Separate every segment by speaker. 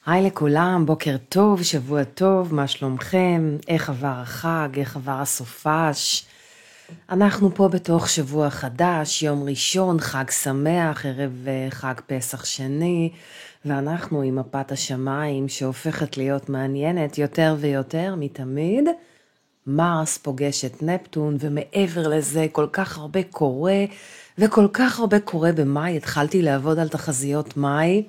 Speaker 1: היי לכולם, בוקר טוב, שבוע טוב, מה שלומכם? איך עבר החג, איך עבר הסופש? אנחנו פה בתוך שבוע חדש, יום ראשון, חג שמח, ערב חג פסח שני, ואנחנו עם מפת השמיים שהופכת להיות מעניינת יותר ויותר מתמיד. מרס פוגש את נפטון, ומעבר לזה כל כך הרבה קורה, וכל כך הרבה קורה במאי. התחלתי לעבוד על תחזיות מאי,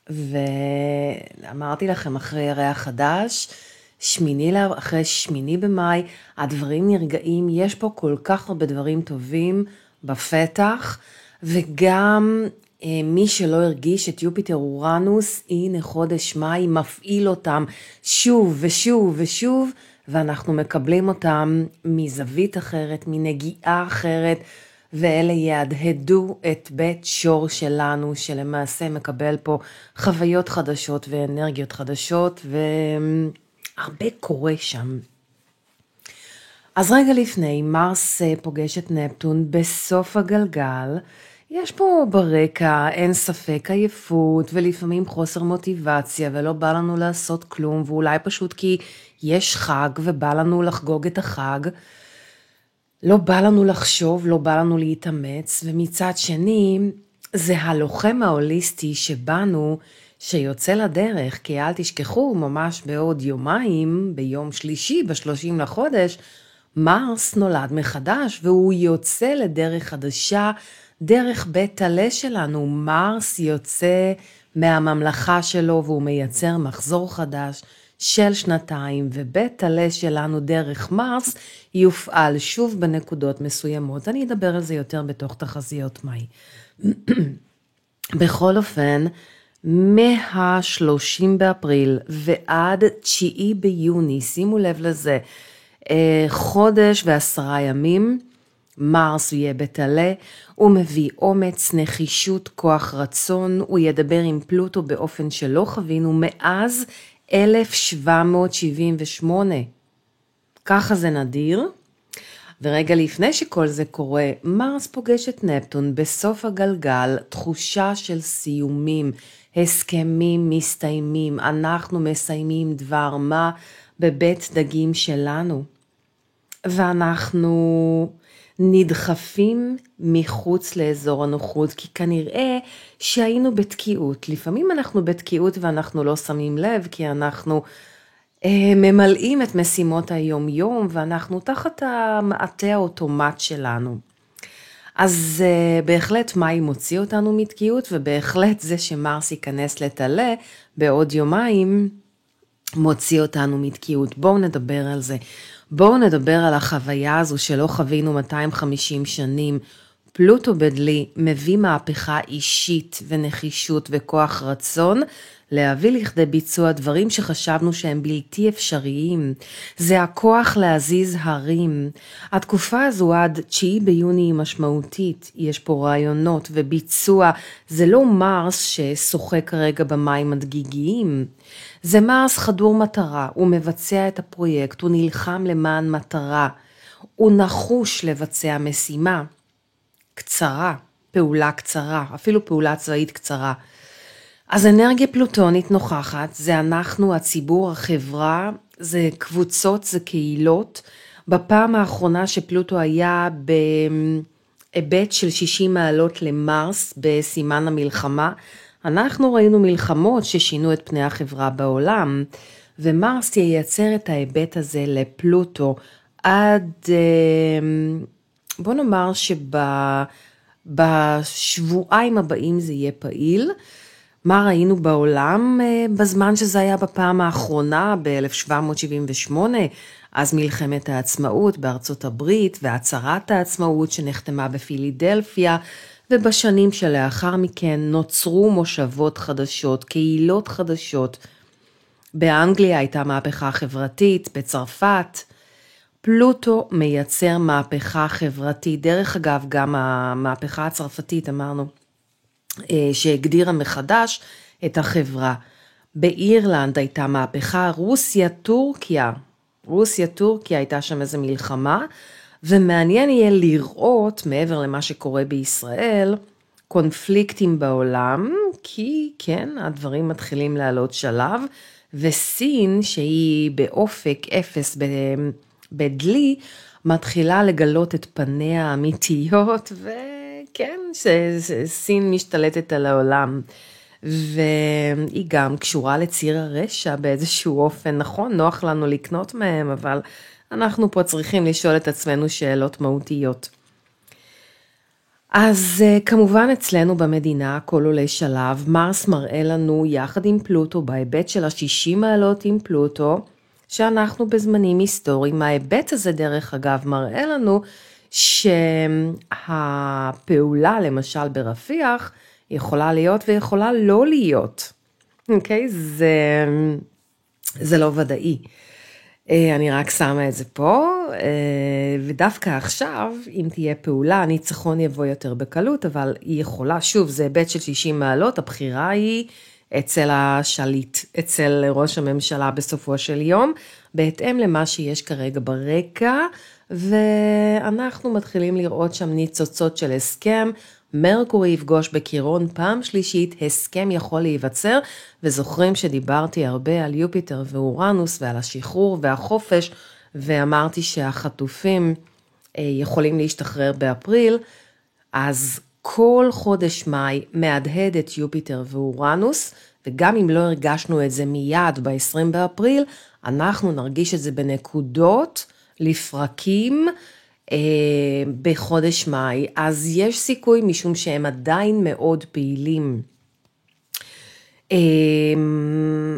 Speaker 1: ואמרתי לכם אחרי ירח חדש, אחרי 8 במאי, הדברים נרגעים, יש פה כל כך הרבה דברים טובים בפתח, וגם מי שלא הרגיש את יופיטר אורנוס, הנה חודש מאי מפעיל אותם שוב ושוב ושוב, ואנחנו מקבלים אותם מזווית אחרת, מנגיעה אחרת, ואלה יהדהדו את בית שור שלנו, שלמעשה מקבל פה חוויות חדשות ואנרגיות חדשות, והרבה קורה שם. אז רגע לפני, מרס פוגש את נפטון בסוף הגלגל, יש פה ברקע, אין ספק, עייפות, ולפעמים חוסר מוטיבציה, ולא בא לנו לעשות כלום, ואולי פשוט כי יש חג, ובא לנו לחגוג את החג, לא בא לנו לחשוב, לא בא לנו להתאמץ, ומצד שני, זה הלוחם ההוליסטי שבנו, שיוצא לדרך, כי אל תשכחו, ממש בעוד יומיים, ביום שלישי, ב30 לחודש, מרס נולד מחדש, והוא יוצא לדרך חדשה, דרך בית עלה שלנו. מרס יוצא מהממלכה שלו, והוא מייצר מחזור חדש של 2 ובית עלה שלנו דרך מרס יופעל שוב בנקודות מסוימות. אני אדבר על זה יותר בתוך תחזיות מאי. בכל אופן, מה-30 באפריל ועד 9 ביוני, שימו לב לזה, חודש ו10 ימים, מרס יהיה בית עלה, הוא מביא אומץ, נחישות, כוח רצון, הוא ידבר עם פלוטו באופן שלא חווינו מאז 1778. ככה זה נדיר. ורגע לפני שכל זה קורה, מרס פוגש את נפטון בסוף הגלגל, תחושה של סיומים, הסכמים מסתיימים, אנחנו מסיימים דבר מה בבית דגים שלנו. ואנחנו נדחפים מחוץ לאזור הנוחות, כי כנראה שהיינו בתקיעות. לפעמים אנחנו בתקיעות ואנחנו לא שמים לב, כי אנחנו ממלאים את משימות היום יום, ואנחנו תחת המעטה האוטומט שלנו. אז בהחלט מאי מוציא אותנו מתקיעות, ובהחלט זה שמרס ייכנס לתעלה בעוד יומיים, מוציא אותנו מתקיעות. בואו נדבר על זה. בואו נדבר על החוויה הזו שלא חווינו 250 שנים. פלוטו בדלי מביא מהפכה אישית ונחישות וכוח רצון, להביא לכדי ביצוע דברים שחשבנו שהם בלתי אפשריים. זה הכוח להזיז הרים. התקופה הזו עד 9 ביוני היא משמעותית. יש פה רעיונות וביצוע. זה לא מרס ששוחק כרגע במים הדגיגיים. זה מרס חדור מטרה. הוא מבצע את הפרויקט. הוא נלחם למען מטרה. הוא נחוש לבצע משימה קצרה, פעולה קצרה, אפילו פעולה צבאית קצרה. אז אנרגיה פלוטונית נוכחת, זה אנחנו, הציבור, החברה, זה קבוצות, זה קהילות. בפעם האחרונה שפלוטו היה בהיבט של 60 מעלות למרס בסימן המלחמה, אנחנו ראינו מלחמות ששינו את פני החברה בעולם, ומרס ייצר את ההיבט הזה לפלוטו עד, בוא נאמר שבשבועיים הבאים זה יהיה פעיל. מה ראינו בעולם בזמן שזה היה בפעם האחרונה ב-1778, אז מלחמת העצמאות בארצות הברית והצהרת העצמאות שנחתמה בפילידלפיה, ובשנים שלאחר מכן נוצרו מושבות חדשות, קהילות חדשות. באנגליה הייתה מהפכה חברתית, בצרפת. פלוטו מייצר מהפכה חברתית, דרך אגב גם המהפכה הצרפתית אמרנו, שהגדירה מחדש את החברה. באירלנד הייתה מהפכה, רוסיה-טורקיה הייתה שם איזו מלחמה, ומעניין יהיה לראות, מעבר למה שקורה בישראל, קונפליקטים בעולם, כי כן, הדברים מתחילים לעלות שלב, וסין שהיא באופק אפס בדלי, מתחילה לגלות את פניה האמיתיות, וכן, שסין משתלטת על העולם. והיא גם קשורה לציר הרשע באיזשהו אופן, נכון, נוח לנו לקנות מהם, אבל אנחנו פה צריכים לשאול את עצמנו שאלות מהותיות. אז כמובן אצלנו במדינה, הכל עולה שלב, מרס מראה לנו יחד עם פלוטו, בהיבט של 60 מעלות עם פלוטו, שאנחנו בזמנים היסטוריים. ההיבט הזה דרך אגב מראה לנו שהפעולה למשל ברפיח, יכולה להיות ויכולה לא להיות, אוקיי? זה לא ודאי. אני רק שמה את זה פה, ודווקא עכשיו, אם תהיה פעולה, הניצחון יבוא יותר בקלות, אבל היא יכולה, שוב, זה היבט של 60 מעלות, הבחירה היא אצל השליט, אצל ראש הממשלה בסופו של יום, בהתאם למה שיש כרגע ברקע, ואנחנו מתחילים לראות שם ניצוצות של הסכם, מרקורי יפגוש בקירון פעם שלישית, הסכם יכול להיווצר, וזוכרים שדיברתי הרבה על יופיטר ואורנוס ועל השחרור והחופש, ואמרתי שהחטופים יכולים להשתחרר באפריל, אז כל חודש מאי מהדהד את יופיטר ואורנוס, וגם אם לא הרגשנו את זה מיד ב-20 באפריל, אנחנו נרגיש את זה בנקודות, לפרקים, בחודש מאי, אז יש סיכוי משום שהם עדיין מאוד פעילים.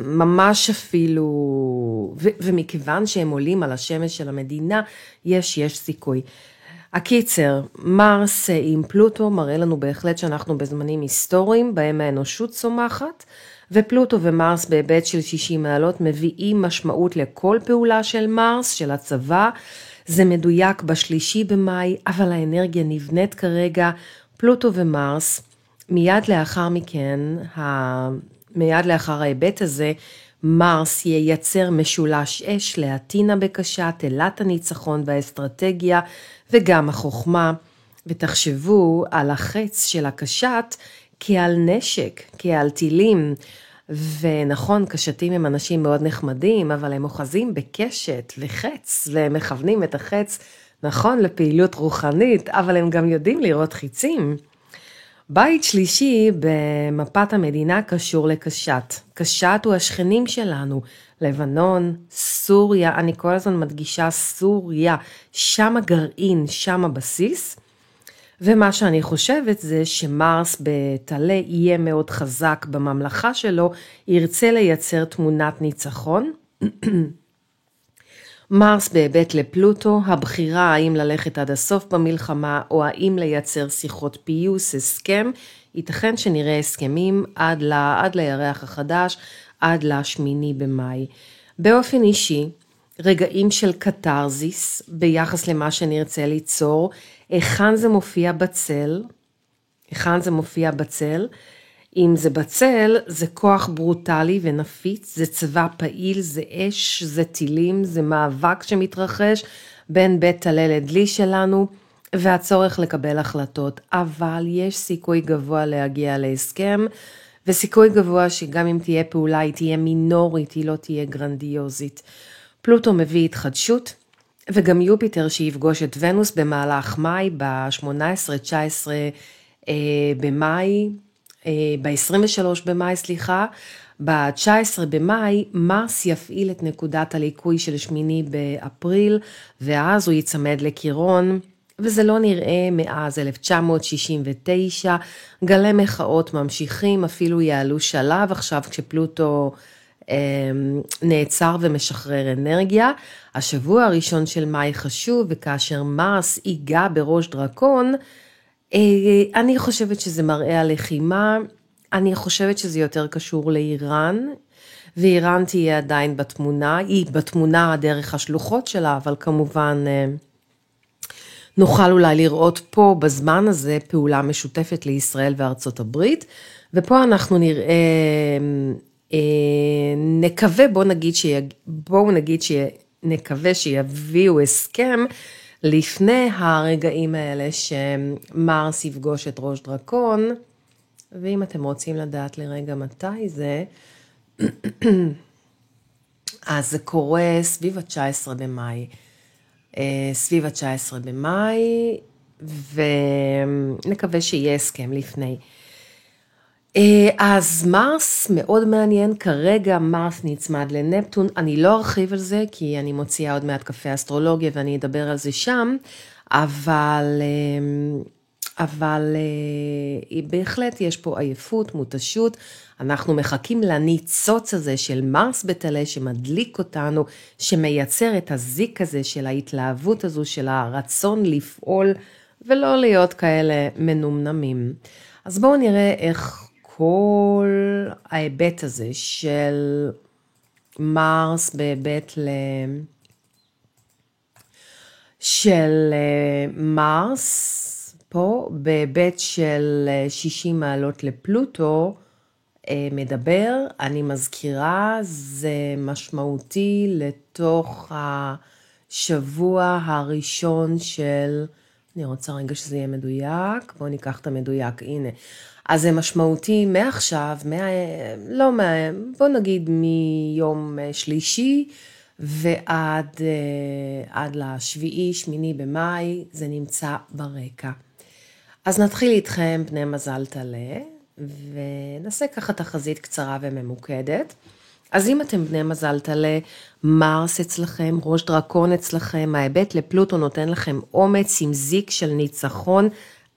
Speaker 1: ממש אפילו, ומכיוון שהם עולים על השמש של המדינה, יש סיכוי. הקיצר, מרס עם פלוטו מראה לנו בהחלט שאנחנו בזמנים היסטוריים, בהם האנושות צומחת, ופלוטו ומרס בהיבט של 60 מעלות מביאים משמעות לכל פעולה של מרס, של הצבא, זה מדויק בשלישי במאי, אבל האנרגיה נבנית כרגע, פלוטו ומרס, מיד לאחר מכן, מיד לאחר ההיבט הזה, מרס ייצר משולש אש לאתינה בקשה, תלת הניצחון והאסטרטגיה, וגם החוכמה, ותחשבו על החץ של הקשת כעל נשק, כעל טילים, ונכון, קשתים הם אנשים מאוד נחמדים, אבל הם אוחזים בקשת וחץ, והם מכוונים את החץ, נכון, לפעילות רוחנית, אבל הם גם יודעים לראות חיצים. בית שלישי במפת המדינה קשור לקשת. קשת הוא השכנים שלנו, לבנון, סוריה, אני כל הזמן מדגישה סוריה, שם הגרעין, שם הבסיס, ומה שאני חושבת זה שמרס בתלה יהיה מאוד חזק בממלכה שלו, ירצה לייצר תמונת ניצחון. מרס בהיבט לפלוטו, הבחירה האם ללכת עד הסוף במלחמה, או האם לייצר שיחות פיוס, הסכם, ייתכן שנראה הסכמים עד לירח החדש, עד לשמיני במאי. באופן אישי, רגעים של קטרזיס ביחס למה שנרצה ליצור, היכן זה מופיע בצל, אם זה בצל, זה כוח ברוטלי ונפיץ, זה צבא פעיל, זה אש, זה טילים, זה מאבק שמתרחש בין בית תלה לדלי שלנו, והצורך לקבל החלטות, אבל יש סיכוי גבוה להגיע להסכם, וסיכוי גבוה שגם אם תהיה פעולה, היא תהיה מינורית, היא לא תהיה גרנדיוזית. פלוטו מביא התחדשות, וגם יופיטר שיפגוש את ונוס במהלך מאי, ב-18-19 במאי, ב-23 במאי, ב-19 במאי, מרס יפעיל את נקודת הליקוי של שמיני באפריל, ואז הוא יצמד לקירון, וזה לא נראה מאז 1969, גלי מחאות ממשיכים, אפילו יעלו שלב עכשיו כשפלוטו נעצר ומשחרר אנרגיה. השבוע הראשון של מאי חשוב, וכאשר מרס ייגע בראש דרקון, אני חושבת שזה מראה הלחימה, אני חושבת שזה יותר קשור לאיראן, ואיראן תהיה עדיין בתמונה, היא בתמונה דרך השלוחות שלה, אבל כמובן נוכל אולי לראות פה בזמן הזה פעולה משותפת לישראל וארצות הברית, ופה אנחנו נראה, נקווה שיביאו הסכם לפני הרגעים האלה שמרס יפגוש את ראש דרקון, ואם אתם רוצים לדעת לרגע מתי זה, אז זה קורה סביב ה-19 במאי. סביב ה-19 במאי, ונקווה שיהיה הסכם לפני. אז מרס מאוד מעניין, כרגע מרס נצמד לנפטון, אני לא ארחיב על זה, כי אני מוציאה עוד מעט קפה אסטרולוגיה, ואני אדבר על זה שם, אבל בהחלט יש פה עייפות, מותשות, אנחנו מחכים לניצוץ הזה של מרס בטלה שמדליק אותנו, שמייצר את הזיק הזה של ההתלהבות הזו, של הרצון לפעול ולא להיות כאלה מנומנמים. אז בואו נראה איך כל ההיבט הזה של מרס בהיבט של מרס, פה בהיבט של 60 מעלות לפלוטו מדבר, אני מזכירה, זה משמעותי לתוך השבוע הראשון של, אני רוצה רגע שזה יהיה מדויק, בואו ניקח את המדויק, הנה. אז זה משמעותי מעכשיו, בואו נגיד מיום שלישי, ועד לשביעי, שמיני במאי, זה נמצא ברקע. אז נתחיל איתכם בני מזל טלה, ונעשה ככה תחזית קצרה וממוקדת. אז אם אתם בני מזל טלה, מרס אצלכם, ראש דרקון אצלכם, ההיבט לפלוטו נותן לכם אומץ עם זיק של ניצחון,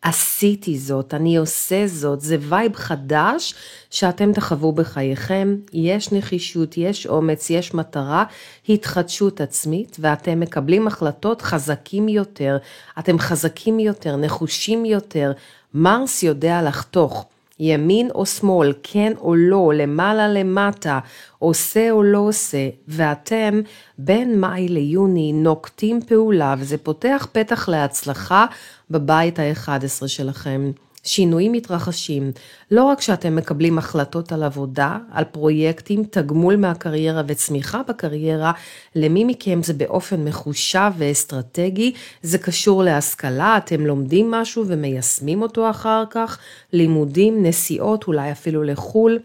Speaker 1: עשיתי זאת, אני עושה זאת, זה וייב חדש שאתם תחוו בחייכם, יש נחישות, יש אומץ, יש מטרה, התחדשות עצמית, ואתם מקבלים החלטות חזקים יותר, אתם חזקים יותר, נחושים יותר, מרס יודע לחתוך, ימין או שמאל, כן או לא, למעלה למטה, עושה או לא עושה, ואתם בין מאי ליוני נוקטים פעולה, וזה פותח פתח להצלחה בבית ה-11 שלכם. שינויים מתרחשים, לא רק שאתם מקבלים החלטות על עבודה, על פרויקטים, תגמול מהקריירה וצמיחה בקריירה, למי מכם זה באופן מחושב ואסטרטגי, זה קשור להשכלה, אתם לומדים משהו ומיישמים אותו אחר כך, לימודים, נסיעות, אולי אפילו לחול.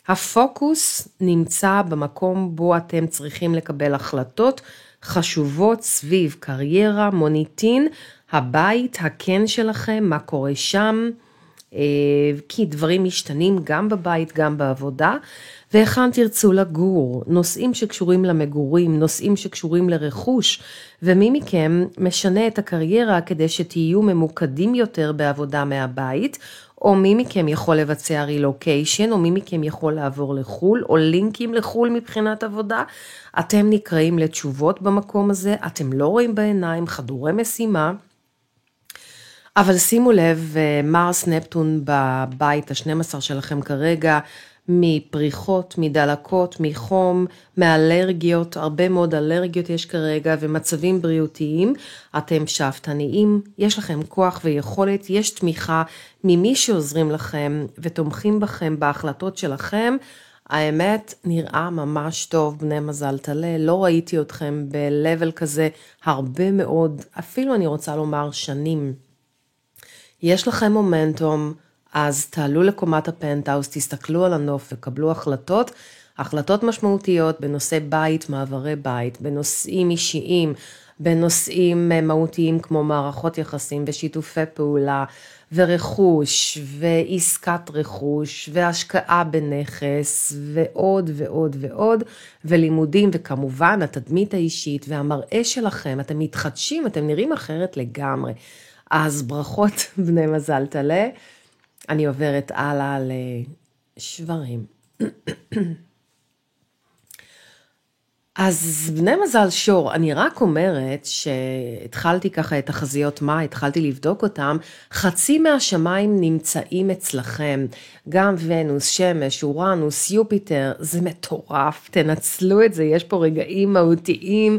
Speaker 1: הפוקוס נמצא במקום בו אתם צריכים לקבל החלטות חשובות סביב קריירה, מוניטין, הבית, הכן שלכם, מה קורה שם, כי דברים משתנים גם בבית, גם בעבודה, והיכן תרצו לגור, נושאים שקשורים למגורים, נושאים שקשורים לרכוש, ומי מכם משנה את הקריירה כדי שתהיו ממוקדים יותר בעבודה מהבית, או מי מכם יכול לבצע רילוקיישן, או מי מכם יכול לעבור לחול, או לינקים לחול מבחינת עבודה, אתם נקראים לתשובות במקום הזה, אתם לא רואים בעיניים, חדורי משימה, אבל שימו לב, מרס נפטון בבית ה-12 שלכם כרגע, מפריחות, מדלקות, מחום, מאלרגיות, הרבה מאוד אלרגיות יש כרגע, ומצבים בריאותיים, אתם שאפתניים, יש לכם כוח ויכולת, יש תמיכה ממי שעוזרים לכם ותומכים בכם בהחלטות שלכם, האמת נראה ממש טוב בני מזל טלה, לא ראיתי אתכם בלבל כזה הרבה מאוד, אפילו אני רוצה לומר שנים. יש לכם מומנטום, אז תעלו לקומת הפנטהאוס, תסתכלו על הנוף וקבלו החלטות, החלטות משמעותיות בנושא בית, מעברי בית, בנושאים אישיים, בנושאים מהותיים כמו מערכות יחסים ושיתופי פעולה ורכוש ועסקת רכוש והשקעה בנכס ועוד ועוד ועוד ולימודים וכמובן התדמית האישית והמראה שלכם, אתם מתחדשים, אתם נראים אחרת לגמרי. אז ברכות בני מזל טלה, אני עוברת הלאה לשברים. אז בני מזל שור, אני רק אומרת שהתחלתי ככה את תחזיות מה, התחלתי לבדוק אותם, חצי מהשמיים נמצאים אצלכם, גם ונוס, שמש, אורנוס, יופיטר, זה מטורף, תנצלו את זה, יש פה רגעים מהותיים,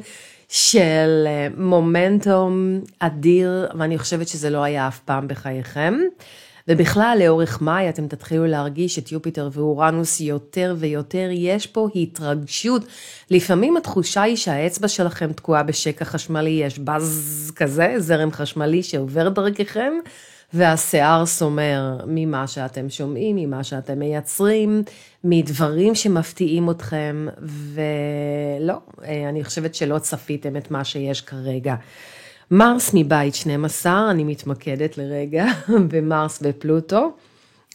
Speaker 1: של מומנטום אדיר, ואני חושבת שזה לא היה אף פעם בחייכם, ובכלל לאורך מאי אתם תתחילו להרגיש את יופיטר ואורנוס יותר ויותר, יש פה התרגשות, לפעמים התחושה היא שהאצבע שלכם תקועה בשקע חשמלי, יש בז כזה, זרם חשמלי שעובר דרככם, והשיער סומר ממה שאתם שומעים, ממה שאתם מייצרים, מדברים שמפתיעים אתכם, ולא, אני חושבת שלא צפיתם את מה שיש כרגע. מרס מבית 12, אני מתמקדת לרגע במרס ופלוטו.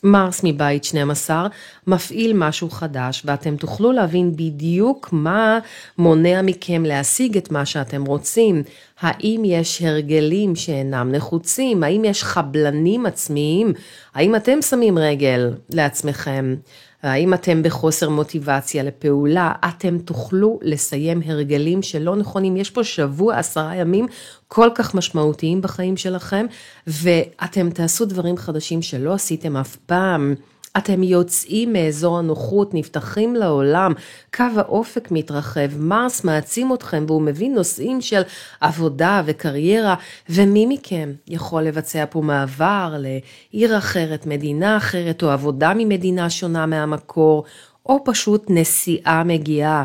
Speaker 1: מרס מבית 12 מפעיל משהו חדש, ואתם תוכלו להבין בדיוק מה מונע מכם להשיג את מה שאתם רוצים. האם יש הרגלים שאינם נחוצים? האם יש חבלנים עצמיים? האם אתם שמים רגל לעצמכם? האם אתם בחוסר מוטיבציה לפעולה? אתם תוכלו לסיים הרגלים שלא נכונים. יש פה שבוע, 10 ימים כל כך משמעותיים בחיים שלכם, ואתם תעשו דברים חדשים שלא עשיתם אף פעם. אתם יוצאים מאזור הנוחות, נפתחים לעולם, קו האופק מתרחב, מרס מעצים אתכם, והוא מביא נושאים של עבודה וקריירה, ומי מכם יכול לבצע פה מעבר לעיר אחרת, מדינה אחרת, או עבודה ממדינה שונה מהמקור, או פשוט נסיעה מגיעה,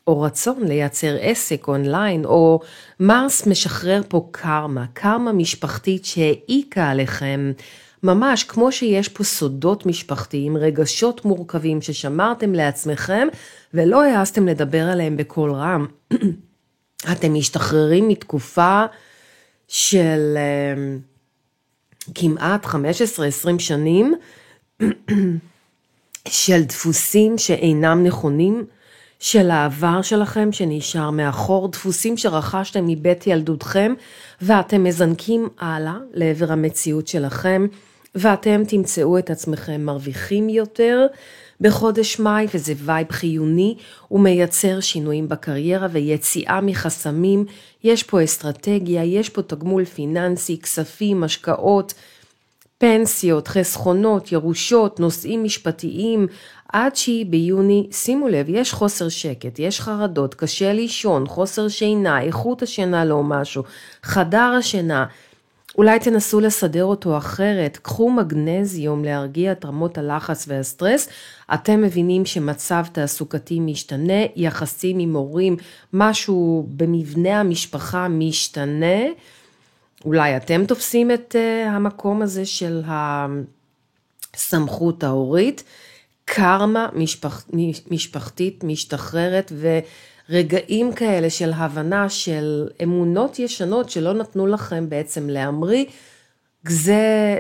Speaker 1: או רצון לייצר עסק אונליין, או מרס משחרר פה קרמה משפחתית שהעיקה עליכם, ממש כמו שיש פה סודות משפחתיים, רגשות מורכבים ששמרתם לעצמכם, ולא העזתם לדבר עליהם בקול רם. אתם משתחררים מתקופה של כמעט 15-20 שנים, של דפוסים שאינם נכונים, של העבר שלכם שנשאר מאחור, דפוסים שרכשתם מבית ילדותכם, ואתם מזנקים הלאה לעבר המציאות שלכם, ואתם תמצאו את עצמכם מרוויחים יותר בחודש מאי, וזה וייב חיוני, הוא מייצר שינויים בקריירה ויציאה מחסמים, יש פה אסטרטגיה, יש פה תגמול פיננסי, כספים, השקעות, פנסיות, חסכונות, ירושות, נושאים משפטיים, עד 9 ביוני, שימו לב, יש חוסר שקט, יש חרדות, קשה לישון, חוסר שינה, איכות השינה לא משהו, חדר השינה, אולי תנסו לסדר אותו אחרת, קחו מגנזיום להרגיע את רמות הלחץ והסטרס, אתם מבינים שמצב תעסוקתי משתנה, יחסים עם הורים, משהו במבנה המשפחה משתנה, אולי אתם תופסים את המקום הזה של הסמכות ההורית, קרמה משפחתית משתחררת ורגעים כאלה של הבנה של אמונות ישנות שלא נתנו לכם בעצם להמריא,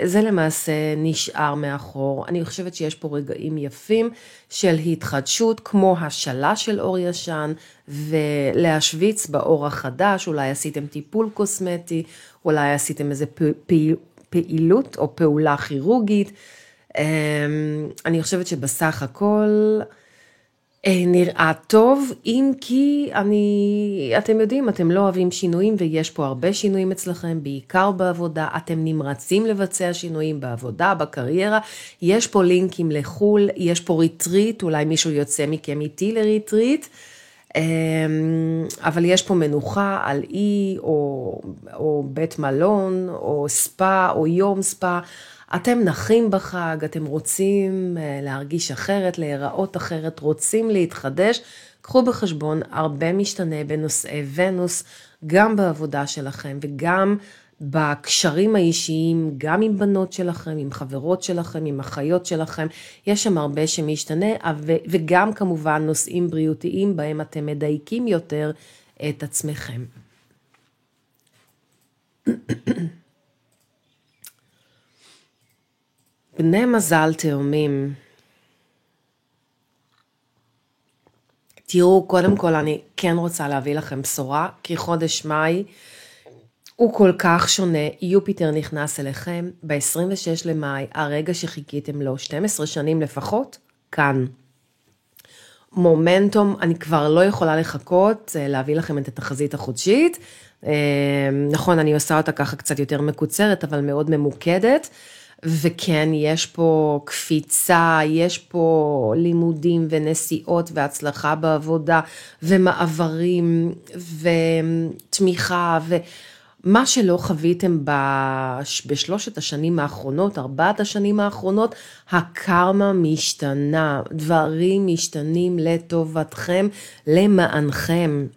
Speaker 1: זה למעשה נשאר מאחור. אני חושבת שיש פה רגעים יפים של התחדשות כמו השלה של אור ישן ולהשוויץ באור החדש, אולי עשיתם טיפול קוסמטי, אולי עשיתם איזה פעילות או פעולה כירורגית, אני חושבת שבסך הכל נראה טוב, אם כי אתם יודעים, אתם לא אוהבים שינויים ויש פה הרבה שינויים אצלכם, בעיקר בעבודה, אתם נמרצים לבצע שינויים בעבודה, בקריירה, יש פה לינקים לחול, יש פה ריטריט, אולי מישהו יוצא מכם איתי לריטריט, אבל יש פה מנוחה על אי או בית מלון או ספא או יום ספא, אתם נחים בחג, אתם רוצים להרגיש אחרת, להיראות אחרת, רוצים להתחדש, קחו בחשבון הרבה משתנה בנושאי ונוס, גם בעבודה שלכם וגם בקשרים האישיים, גם עם בנות שלכם, עם חברות שלכם, עם אחיות שלכם, יש שם הרבה שמשתנה, וגם כמובן נושאים בריאותיים בהם אתם מדייקים יותר את עצמכם. בני מזל תאומים, תראו, קודם כל אני כן רוצה להביא לכם בשורה, כי חודש מאי הוא כל כך שונה, יופיטר נכנס אליכם ב-26 למאי, הרגע שחיכיתם לו 12 שנים לפחות, כאן. מומנטום, אני כבר לא יכולה לחכות, להביא לכם את התחזית החודשית, נכון, אני עושה אותה ככה קצת יותר מקוצרת, אבל מאוד ממוקדת, וכן, יש פה קפיצה, יש פה לימודים ונסיעות והצלחה בעבודה, ומעברים ותמיכה, ומה שלא חוויתם בשלושת השנים האחרונות, 4 השנים האחרונות, הקרמה משתנה, דברים משתנים לטובתכם, למענכם.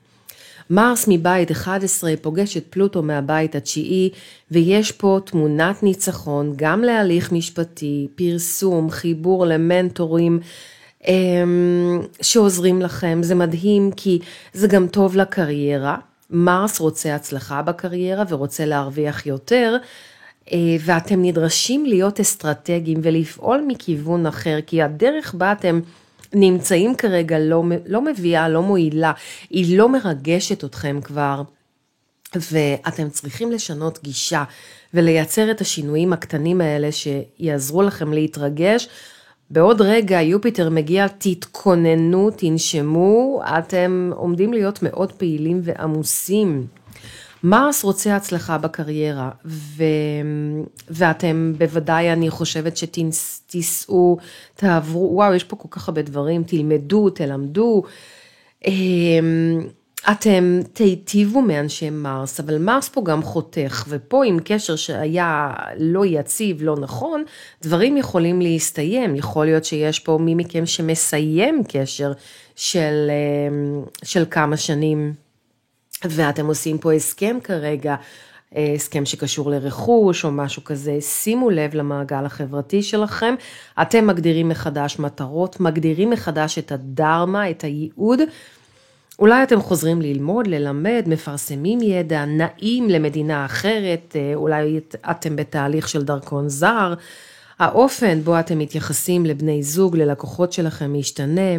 Speaker 1: מרס מבית 11 פוגש את פלוטו מהבית התשיעי, ויש פה תמונת ניצחון, גם להליך משפטי, פרסום, חיבור למנטורים, שעוזרים לכם. זה מדהים כי זה גם טוב לקריירה. מרס רוצה הצלחה בקריירה ורוצה להרוויח יותר, ואתם נדרשים להיות אסטרטגיים ולפעול מכיוון אחר, כי הדרך בה אתם נמצאים כרגע לא מביאה, לא מועילה, היא לא מרגשת אתכם כבר, ואתם צריכים לשנות גישה ולייצר את השינויים הקטנים האלה שיעזרו לכם להתרגש. בעוד רגע יופיטר מגיע, תתכוננו, תנשמו, אתם עומדים להיות מאוד פעילים ועמוסים. מרס רוצה הצלחה בקריירה, ואתם בוודאי, אני חושבת שתיסעו, תעברו, וואו, יש פה כל כך הרבה דברים, תלמדו, תלמדו, אתם תיטיבו מאנשי מרס, אבל מרס פה גם חותך, ופה עם קשר שהיה לא יציב, לא נכון, דברים יכולים להסתיים, יכול להיות שיש פה מי מכם שמסיים קשר של כמה שנים, ואתם עושים פה הסכם כרגע, הסכם שקשור לרכוש או משהו כזה, שימו לב למעגל החברתי שלכם, אתם מגדירים מחדש מטרות, מגדירים מחדש את הדרמה, את הייעוד, אולי אתם חוזרים ללמוד, ללמד, מפרסמים ידע, נעים למדינה אחרת, אולי אתם בתהליך של דרכון זר, האופן בו אתם מתייחסים לבני זוג, ללקוחות שלכם משתנה,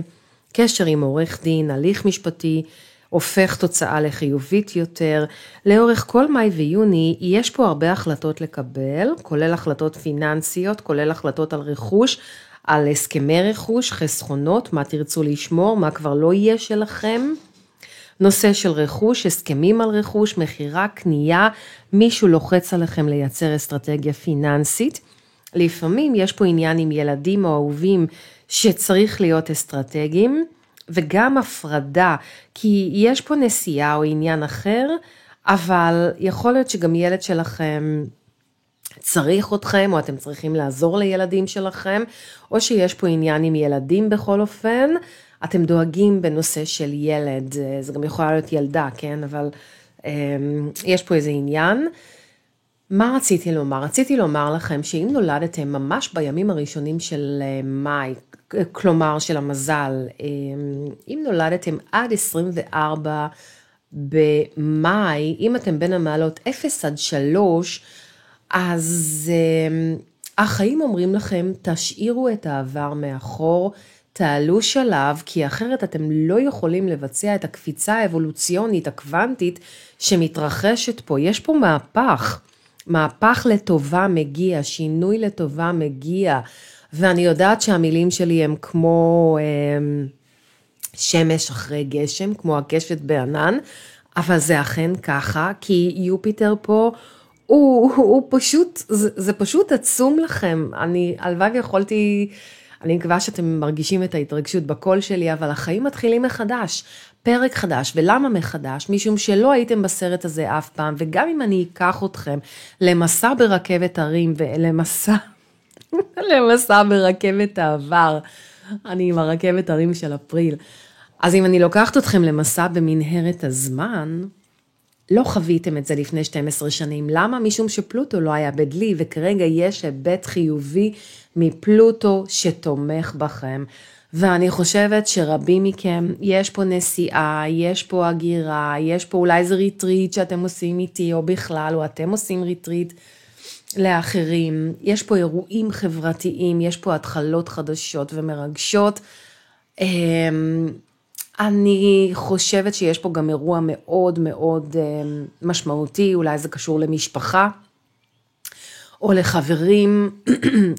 Speaker 1: קשר עם עורך דין, הליך משפטי, הופך תוצאה לחיובית יותר. לאורך כל מאי ויוני יש פה הרבה החלטות לקבל, כולל החלטות פיננסיות, כולל החלטות על רכוש, על הסכמי רכוש, חסכונות, מה תרצו לשמור, מה כבר לא יהיה שלכם. נושא של רכוש, הסכמים על רכוש, מחירה, קנייה, מישהו לוחץ עליכם לייצר אסטרטגיה פיננסית. לפעמים יש פה עניין עם ילדים או אהובים שצריך להיות אסטרטגיים, וגם הפרדה, כי יש פה נסיעה או עניין אחר, אבל יכול להיות שגם ילד שלכם צריך אתכם, או אתם צריכים לעזור לילדים שלכם, או שיש פה עניין עם ילדים בכל אופן, אתם דואגים בנושא של ילד, זה גם יכולה להיות ילדה, כן, אבל יש פה איזה עניין. מה רציתי לומר? רציתי לומר לכם שאם נולדתם ממש בימים הראשונים של מאי, כלומר של המזל, אם נולדתם עד 24 במאי, אם אתם בין המעלות 0 עד 3, אז החיים אומרים לכם, תשאירו את העבר מאחור, תעלו שלב, כי אחרת אתם לא יכולים לבצע את הקפיצה האבולוציונית, הקוונטית, שמתרחשת פה. יש פה מהפך לטובה מגיע, שינוי לטובה מגיע, ואני יודעת שהמילים שלי הם כמו שמש אחרי גשם, כמו הקשת בענן, אבל זה אכן ככה, כי יופיטר פה, הוא פשוט, זה פשוט עצום לכם. הלוואי ויכולתי, אני מקווה שאתם מרגישים את ההתרגשות בקול שלי, אבל החיים מתחילים מחדש, פרק חדש. ולמה מחדש? משום שלא הייתם בסרט הזה אף פעם, וגם אם אני אקח אתכם למסע ברכבת הרים, ולמסע ברכבת העבר, אני עם הרכבת הרים של אפריל, אז אם אני לוקחת אתכם למסע במנהרת הזמן, לא חוויתם את זה לפני 12 שנים. למה? משום שפלוטו לא היה בדלי, וכרגע יש היבט חיובי מפלוטו שתומך בכם. ואני חושבת שרבים מכם, יש פה נסיעה, יש פה הגירה, יש פה אולי איזה ריטריט שאתם עושים איתי, או בכלל, או אתם עושים ריטריט לאחרים. יש פה אירועים חברתיים, יש פה התחלות חדשות ומרגשות. אני חושבת שיש פה גם אירוע מאוד מאוד משמעותי, אולי זה קשור למשפחה או לחברים,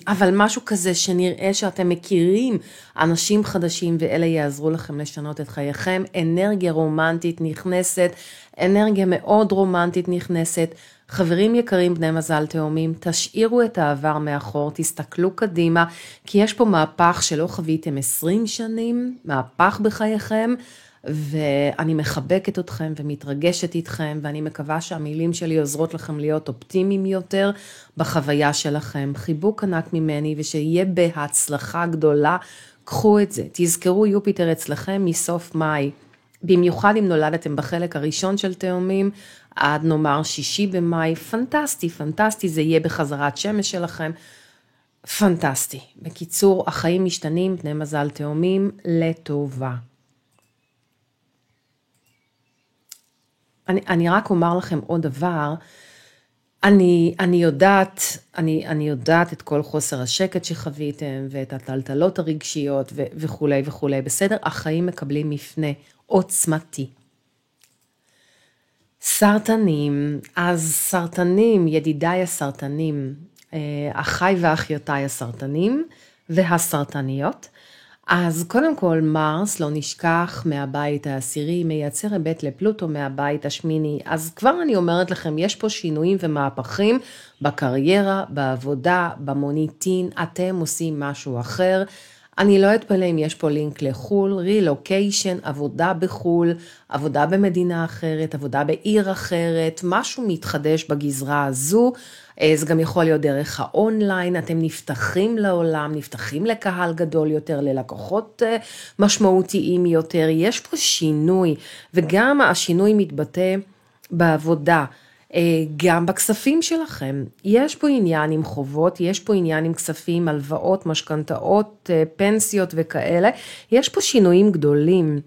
Speaker 1: אבל משהו כזה שנראה שאתם מכירים אנשים חדשים ואלה יעזרו לכם לשנות את חייכם. אנרגיה רומנטית נכנסת, אנרגיה מאוד רומנטית נכנסת. חברים יקרים בני מזל תאומים, תשאירו את העבר מאחור, תסתכלו קדימה, כי יש פה מהפך שלא חוויתם 20 שנים, מהפך בחייכם, ואני מחבקת אתכם ומתרגשת איתכם, ואני מקווה שהמילים שלי עוזרות לכם להיות אופטימיים יותר בחוויה שלכם. חיבוק ענק ממני, ושיהיה בהצלחה גדולה, קחו את זה, תזכרו יופיטר אצלכם מסוף מאי. במיוחד אם נולדתם בחלק הראשון של תאומים, עד נאמר 6 במאי, פנטסטי, פנטסטי, זה יהיה בחזרת שמש שלכם, פנטסטי. בקיצור, החיים משתנים, בני מזל תאומים, לטובה. אני רק אומר לכם עוד דבר, אני יודעת את כל חוסר השקט שחוויתם, ואת הטלטלות הרגשיות וכו' וכו', בסדר? החיים מקבלים מפנה עוצמתי. סרטנים, אז סרטנים, ידידיי הסרטנים, אחיי ואחיותיי הסרטנים והסרטניות, אז קודם כל מרס, לא נשכח, מהבית העשירי, מייצר היבט לפלוטו מהבית השמיני, אז כבר אני אומרת לכם, יש פה שינויים ומהפכים בקריירה, בעבודה, במוניטין, אתם עושים משהו אחר, אני לא אתפלא אם יש פה לינק לחול, רילוקיישן, עבודה בחול, עבודה במדינה אחרת, עבודה בעיר אחרת, משהו מתחדש בגזרה הזו, זה גם יכול להיות דרך האונליין, אתם נפתחים לעולם, נפתחים לקהל גדול יותר, ללקוחות משמעותיים יותר, יש פה שינוי, וגם השינוי מתבטא בעבודה, גם בכספים שלכם, יש פה עניין עם חובות, יש פה עניין עם כספים, הלוואות, משכנתאות, פנסיות וכאלה, יש פה שינויים גדולים,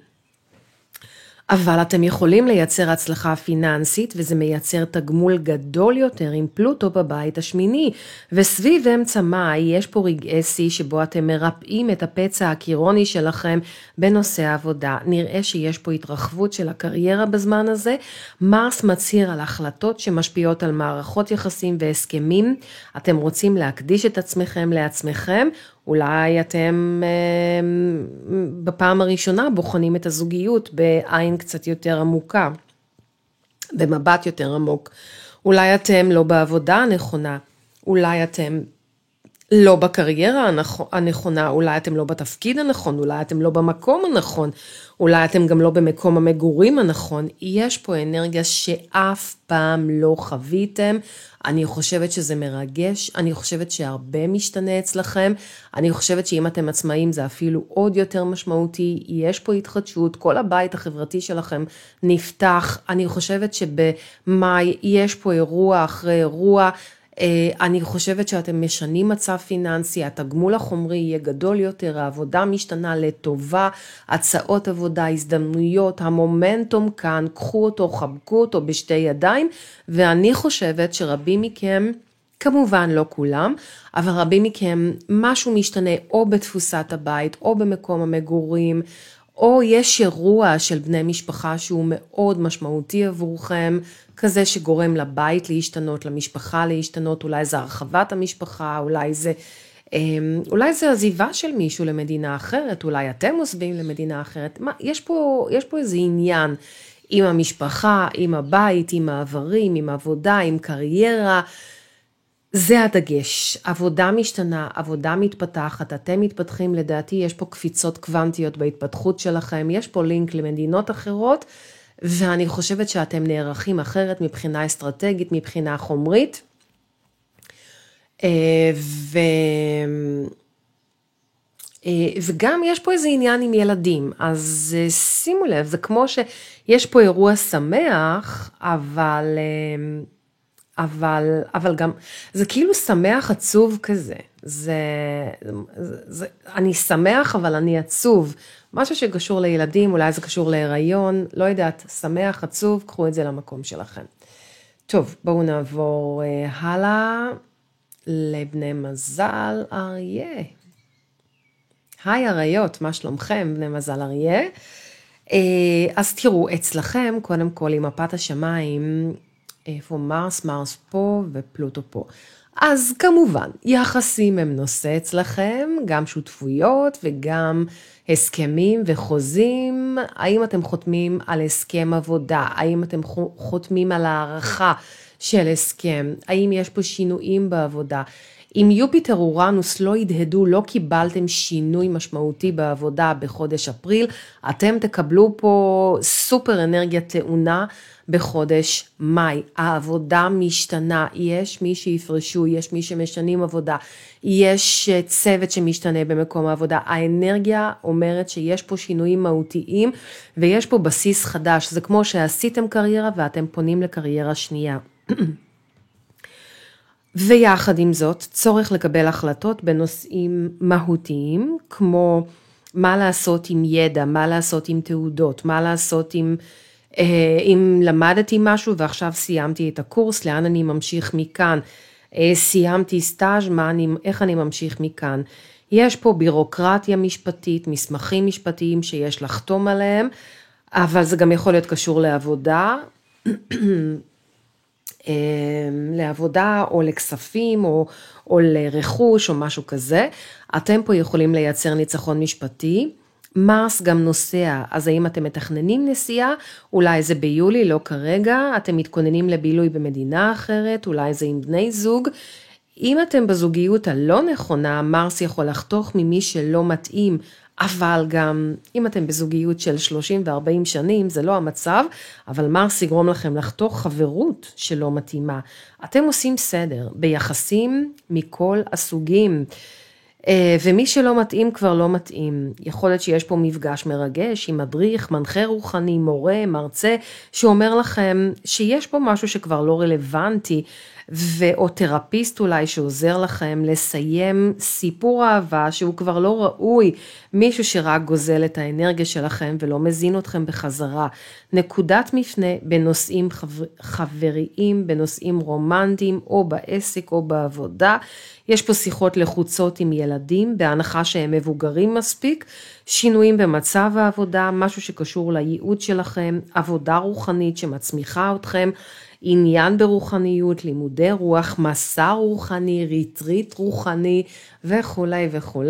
Speaker 1: אבל אתם יכולים לייצר הצלחה פיננסית, וזה מייצר תגמול גדול יותר עם פלוטו בבית השמיני, וסביב אמצע מאי יש פה רגעי שיא שבו אתם מרפאים את הפצע הקירוני שלכם בנושא העבודה. נראה שיש פה התרחבות של הקריירה בזמן הזה, מרס מצהיר על החלטות שמשפיעות על מערכות יחסים והסכמים, אתם רוצים להקדיש את עצמכם לעצמכם, אולי אתם בפעם הראשונה בוחנים את הזוגיות בעין קצת יותר עמוקה, במבט יותר עמוק. אולי אתם לא בעבודה הנכונה, אולי אתם לא בקריירה הנכונה, אולי אתם לא בתפקיד הנכון, אולי אתם לא במקום הנכון, אולי אתם גם לא במקום המגורים הנכון. יש פה אנרגיה שאף פעם לא חוויתם, אני חושבת שזה מרגש, אני חושבת שהרבה משתנה אצלכם, אני חושבת שאם אתם עצמאים זה אפילו עוד יותר משמעותי, יש פה התחדשות, כל הבית החברתי שלכם נפתח, אני חושבת שבמאי יש פה אירוע אחרי אירוע, אני חושבת שאתם משנים מצב פיננסי, התגמול החומרי יהיה גדול יותר, העבודה משתנה לטובה, הצעות עבודה, הזדמנויות, המומנטום כאן, קחו אותו, חבקו אותו בשתי ידיים, ואני חושבת שרבים מכם, כמובן לא כולם, אבל רבים מכם משהו משתנה או בתפוסת הבית, או במקום המגורים, או יש אירוע של בני משפחה שהוא מאוד משמעותי עבורכם, כזה שגורם לבית להשתנות, למשפחה להשתנות, אולי זה הרחבת המשפחה, אולי זה עזיבה של מישהו למדינה אחרת, אולי אתם עוזבים למדינה אחרת, יש פה איזה עניין עם המשפחה, עם הבית, עם העברים, עם עבודה, עם קריירה, זה הדגש, עבודה משתנה, עבודה מתפתחת, אתם מתפתחים, לדעתי יש פה קפיצות קוונטיות בהתפתחות שלכם, יש פה לינק למדינות אחרות, ואני חושבת שאתם נערכים אחרת מבחינה אסטרטגית, מבחינה חומרית, וגם יש פה איזה עניין עם ילדים, אז שימו לב, זה כמו שיש פה אירוע שמח, אבל גם, זה כאילו שמח עצוב כזה, אני שמח אבל אני עצוב, משהו שקשור לילדים, אולי זה קשור להיריון, לא יודעת, שמח, עצוב, קחו את זה למקום שלכם. טוב, בואו נעבור הלאה, לבני מזל אריה. היי אריות, מה שלומכם, בני מזל אריה? אז תראו, אצלכם, קודם כל, עם מפת השמיים, איפה מרס פה ופלוטו פה. אז כמובן, יחסים הם נושא אצלכם, גם שותפויות וגם הסכמים וחוזים. האם אתם חותמים על הסכם עבודה? האם אתם חותמים על הערכה של הסכם? האם יש פה שינויים בעבודה? אם יופיטר אורנוס לא ידהדו, לא קיבלתם שינוי משמעותי בעבודה בחודש אפריל, אתם תקבלו פה סופר אנרגיה טעונה בחודש מאי. העבודה משתנה, יש מי שיפרשו, יש מי שמשנים עבודה, יש צוות שמשתנה במקום העבודה. האנרגיה אומרת שיש פה שינויים מהותיים ויש פה בסיס חדש. זה כמו שעשיתם קריירה ואתם פונים לקריירה שנייה. ויחד עם זאת, צורך לקבל החלטות בנושאים מהותיים, כמו מה לעשות עם ידע, מה לעשות עם תעודות, מה לעשות אם למדתי משהו ועכשיו סיימתי את הקורס, לאן אני ממשיך מכאן, סיימתי סטאז', איך אני ממשיך מכאן. יש פה בירוקרטיה משפטית, מסמכים משפטיים שיש לחתום עליהם, אבל זה גם יכול להיות קשור לעבודה או לכספים או לרכוש או משהו כזה. אתם פה יכולים לייצר ניצחון משפטי. מרס גם נוסע, אז האם אתם מתכננים נסיעה? אולי זה ביולי, לא כרגע. אתם מתכוננים לבילוי במדינה אחרת, אולי זה עם בני זוג. אם אתם בזוגיות הלא נכונה, מרס יכול לחתוך ממי שלא מתאים, אבל גם אם אתם בזוגיות של 30 ו-40 שנים, זה לא המצב, אבל מרס יגרום לכם לחתוך חברות שלא מתאימה. אתם עושים סדר ביחסים מכל הסוגים, ומי שלא מתאים כבר לא מתאים. יכול להיות שיש פה מפגש מרגש עם מדריך, מנחה רוחני, מורה, מרצה, שאומר לכם שיש פה משהו שכבר לא רלוונטי, או תרפיסט אולי שעוזר לכם לסיים סיפור אהבה שהוא כבר לא ראוי, מישהו שרק גוזל את האנרגיה שלכם ולא מזין אתכם בחזרה. נקודת מפנה בנושאים חבריים, בנושאים רומנטיים או בעסק או בעבודה. יש פה שיחות לחוצות עם ילדים, בהנחה שהם מבוגרים מספיק, שינויים במצב העבודה, משהו שקשור לייעוד שלכם, עבודה רוחנית שמצמיחה אתכם, עניין ברוחניות, לימודי רוח, מסע רוחני, ריטריט רוחני וכו' וכו'.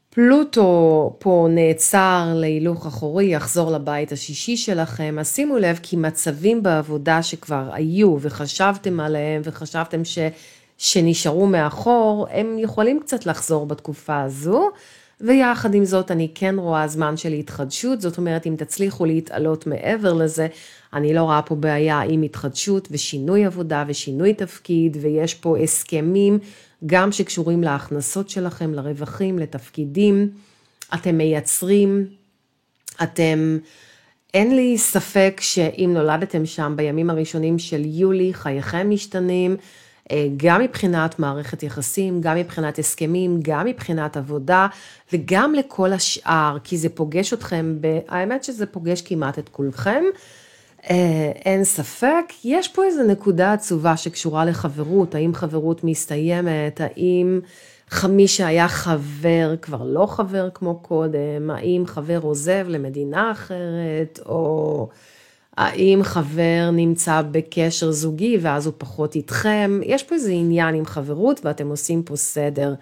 Speaker 1: פלוטו פה נעצר להילוך אחורי, יחזור לבית השישי שלכם. אז שימו לב כי מצבים בעבודה שכבר היו וחשבתם עליהם וחשבתם שנשארו מאחור, הם יכולים קצת לחזור בתקופה הזו. ויחד עם זאת אני כן רואה זמן של התחדשות, זאת אומרת אם תצליחו להתעלות מעבר לזה, אני לא רואה פה בעיה עם התחדשות ושינוי עבודה ושינוי תפקיד, ויש פה הסכמים גם שקשורים להכנסות שלכם, לרווחים, לתפקידים, אתם מייצרים, אין לי ספק שאם נולדתם שם בימים הראשונים של יולי, חייכם משתנים, גם מבחינת מערכת יחסים, גם מבחינת הסכמים, גם מבחינת עבודה, וגם לכל השאר, כי זה פוגש אתכם, האמת שזה פוגש כמעט את כולכם, אין ספק, יש פה איזו נקודה עצובה שקשורה לחברות, האם חברות מסתיימת, האם מי שהיה חבר כבר לא חבר כמו קודם, האם חבר עוזב למדינה אחרת, או האם חבר נמצא בקשר זוגי ואז הוא פחות איתכם, יש פה איזה עניין עם חברות ואתם עושים פה סדר.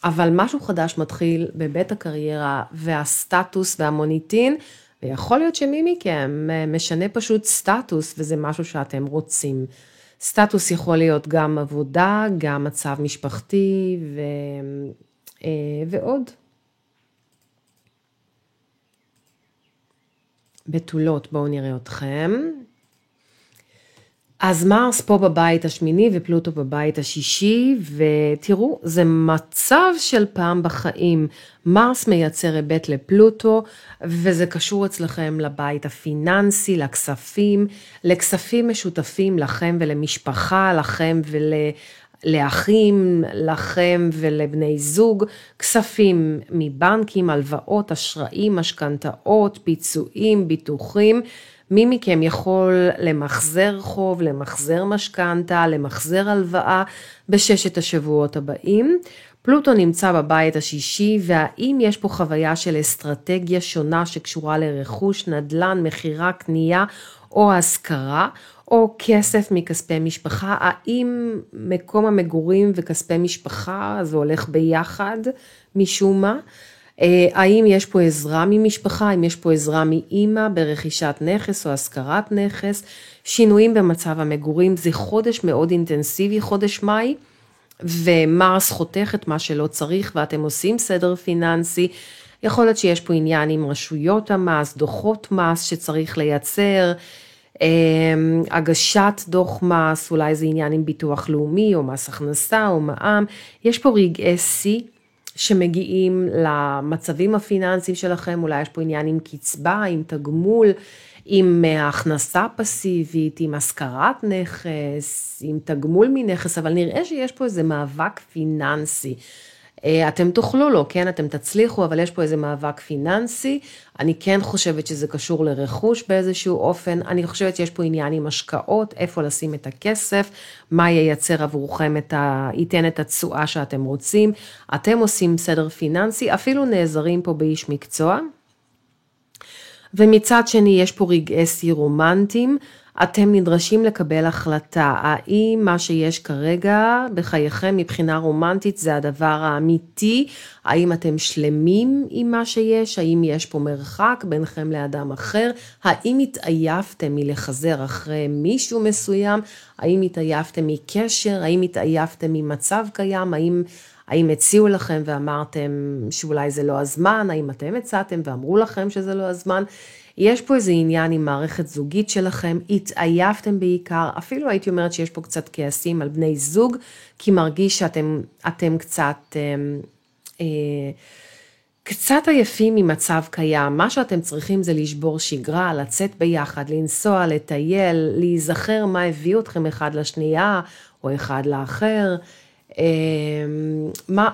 Speaker 1: אבל משהו חדש מתחיל בבית הקריירה והסטטוס והמוניטין, ויכול להיות שמי מכם משנה פשוט סטטוס וזה משהו שאתם רוצים. סטטוס יכול להיות גם עבודה, גם מצב משפחתי ועוד. בתולות, בואו נראה אתכם. אז מרס פה בבית השמיני ופלוטו בבית השישי, ותראו, זה מצב של פעם בחיים. מרס מייצר היבט לפלוטו, וזה קשור אצלכם לבית הפיננסי, לכספים משותפים לכם ולמשפחה, לכם לאחים, לכם ולבני זוג, כספים מבנקים, הלוואות, אשראים, משכנתאות, פיצויים, ביטוחים. מי מכם יכול למחזר חוב, למחזר משכנתה, למחזר הלוואה בששת השבועות הבאים. פלוטו נמצא בבית השישי, והאם יש פה חוויה של אסטרטגיה שונה שקשורה לרכוש, נדל"ן, מחירה, קנייה או השכרה, או כסף מכספי משפחה, האם מקום המגורים וכספי משפחה זה הולך ביחד משום מה? האם יש פה עזרה ממשפחה, האם יש פה עזרה מאמא ברכישת נכס או השכרת נכס, שינויים במצב המגורים, זה חודש מאוד אינטנסיבי, חודש מאי, ומרס חותך את מה שלא צריך, ואתם עושים סדר פיננסי, יכול להיות שיש פה עניין עם רשויות המס, דוחות מס שצריך לייצר, הגשת דוח מס, אולי זה עניין עם ביטוח לאומי, או מס הכנסה, או מע"מ, יש פה רגעי שיא, שמגיעים למצבים הפיננסיים שלכם, אולי יש פה עניין עם קצבה, עם תגמול, עם הכנסה פסיבית, עם השכרת נכס, עם תגמול מנכס, אבל נראה שיש פה איזה מאבק פיננסי. אתם תוכלו לו, כן, אתם תצליחו, אבל יש פה איזה מאבק פיננסי, אני כן חושבת שזה קשור לרכוש באיזשהו אופן, אני חושבת שיש פה עניין עם השקעות, איפה לשים את הכסף, מה ייצר עבורכם ייתן את התשואה שאתם רוצים, אתם עושים סדר פיננסי, אפילו נעזרים פה באיש מקצוע, ומצד שני יש פה רגעי שיא רומנטיים, אתם נדרשים לקבל החלטה, האם מה שיש כרגע בחייכם מבחינה רומנטית זה הדבר האמיתי, האם אתם שלמים עם מה שיש, האם יש פה מרחק ביניכם לאדם אחר, האם התעייפתם מלחזר אחרי מישהו מסוים, האם התעייפתם מקשר, האם התעייפתם ממצב קיים, האם הציעו לכם ואמרתם שאולי זה לא הזמן, האם אתם הצעתם ואמרו לכם שזה לא הזמן, יש פה איזה עניין עם מערכת זוגית שלכם, התעייפתם בעיקר, אפילו הייתי אומרת שיש פה קצת כעסים על בני זוג, כי מרגיש שאתם קצת עייפים ממצב קיים, מה שאתם צריכים זה לשבור שגרה, לצאת ביחד, לנסוע, לטייל, להיזכר מה הביא אתכם אחד לשנייה, או אחד לאחר,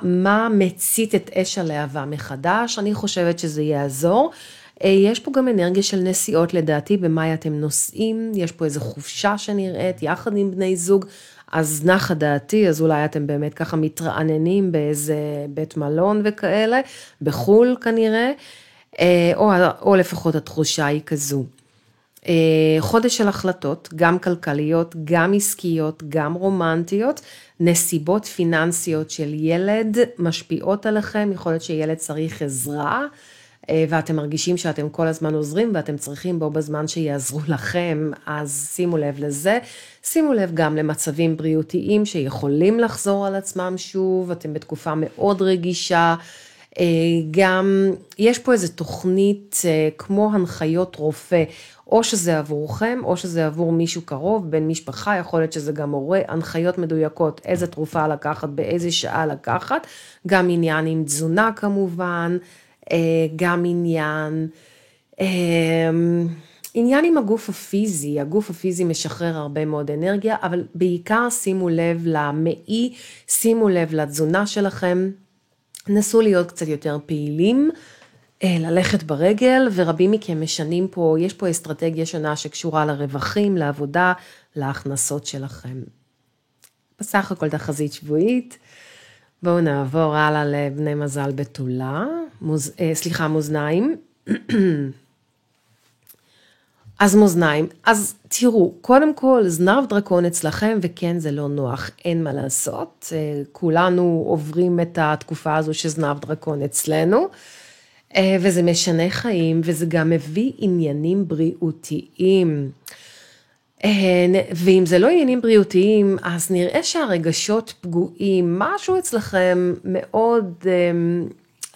Speaker 1: מה מצית את אש הלהבה מחדש, אני חושבת שזה יעזור, יש פה גם אנרגיה של נסיעות לדעתי, במאי אתם נוסעים, יש פה איזו חופשה שנראית, יחד עם בני זוג, אז נחה דעתי, אז אולי אתם באמת ככה מתרעננים באיזה בית מלון וכאלה, בחול כנראה, או לפחות התחושה היא כזו. חודש של החלטות, גם כלכליות, גם עסקיות, גם רומנטיות, נסיבות פיננסיות של ילד משפיעות עליכם, יכול להיות שילד צריך עזרה, ואתם מרגישים שאתם כל הזמן עוזרים, ואתם צריכים בו בזמן שיעזרו לכם, אז שימו לב לזה, שימו לב גם למצבים בריאותיים שיכולים לחזור על עצמם שוב, אתם בתקופה מאוד רגישה, גם יש פה איזו תוכנית כמו הנחיות רופא, או שזה עבורכם, או שזה עבור מישהו קרוב, בן משפחה, יכול להיות שזה גם הורה, הנחיות מדויקות, איזה תרופה לקחת, באיזה שעה לקחת, גם עניין עם תזונה כמובן, גם עניין עם הגוף הפיזי משחרר הרבה מאוד אנרגיה, אבל בעיקר שימו לב למעי, שימו לב לתזונה שלכם, נסו להיות קצת יותר פעילים, ללכת ברגל, ורבים מכם משנים פה, יש פה אסטרטגיה שונה שקשורה לרווחים, לעבודה, להכנסות שלכם. בסך הכל תחזית שבועית, בואו נעבור הלאה לבני מזל בתולה, מאזניים. אז מאזניים, אז תראו, קודם כל זנב דרקון אצלכם, וכן זה לא נוח, אין מה לעשות, כולנו עוברים את התקופה הזו שזנב דרקון אצלנו, וזה משנה חיים, וזה גם מביא עניינים בריאותיים, ואם זה לא עניינים בריאותיים, אז נראה שהרגשות פגועים, משהו אצלכם מאוד,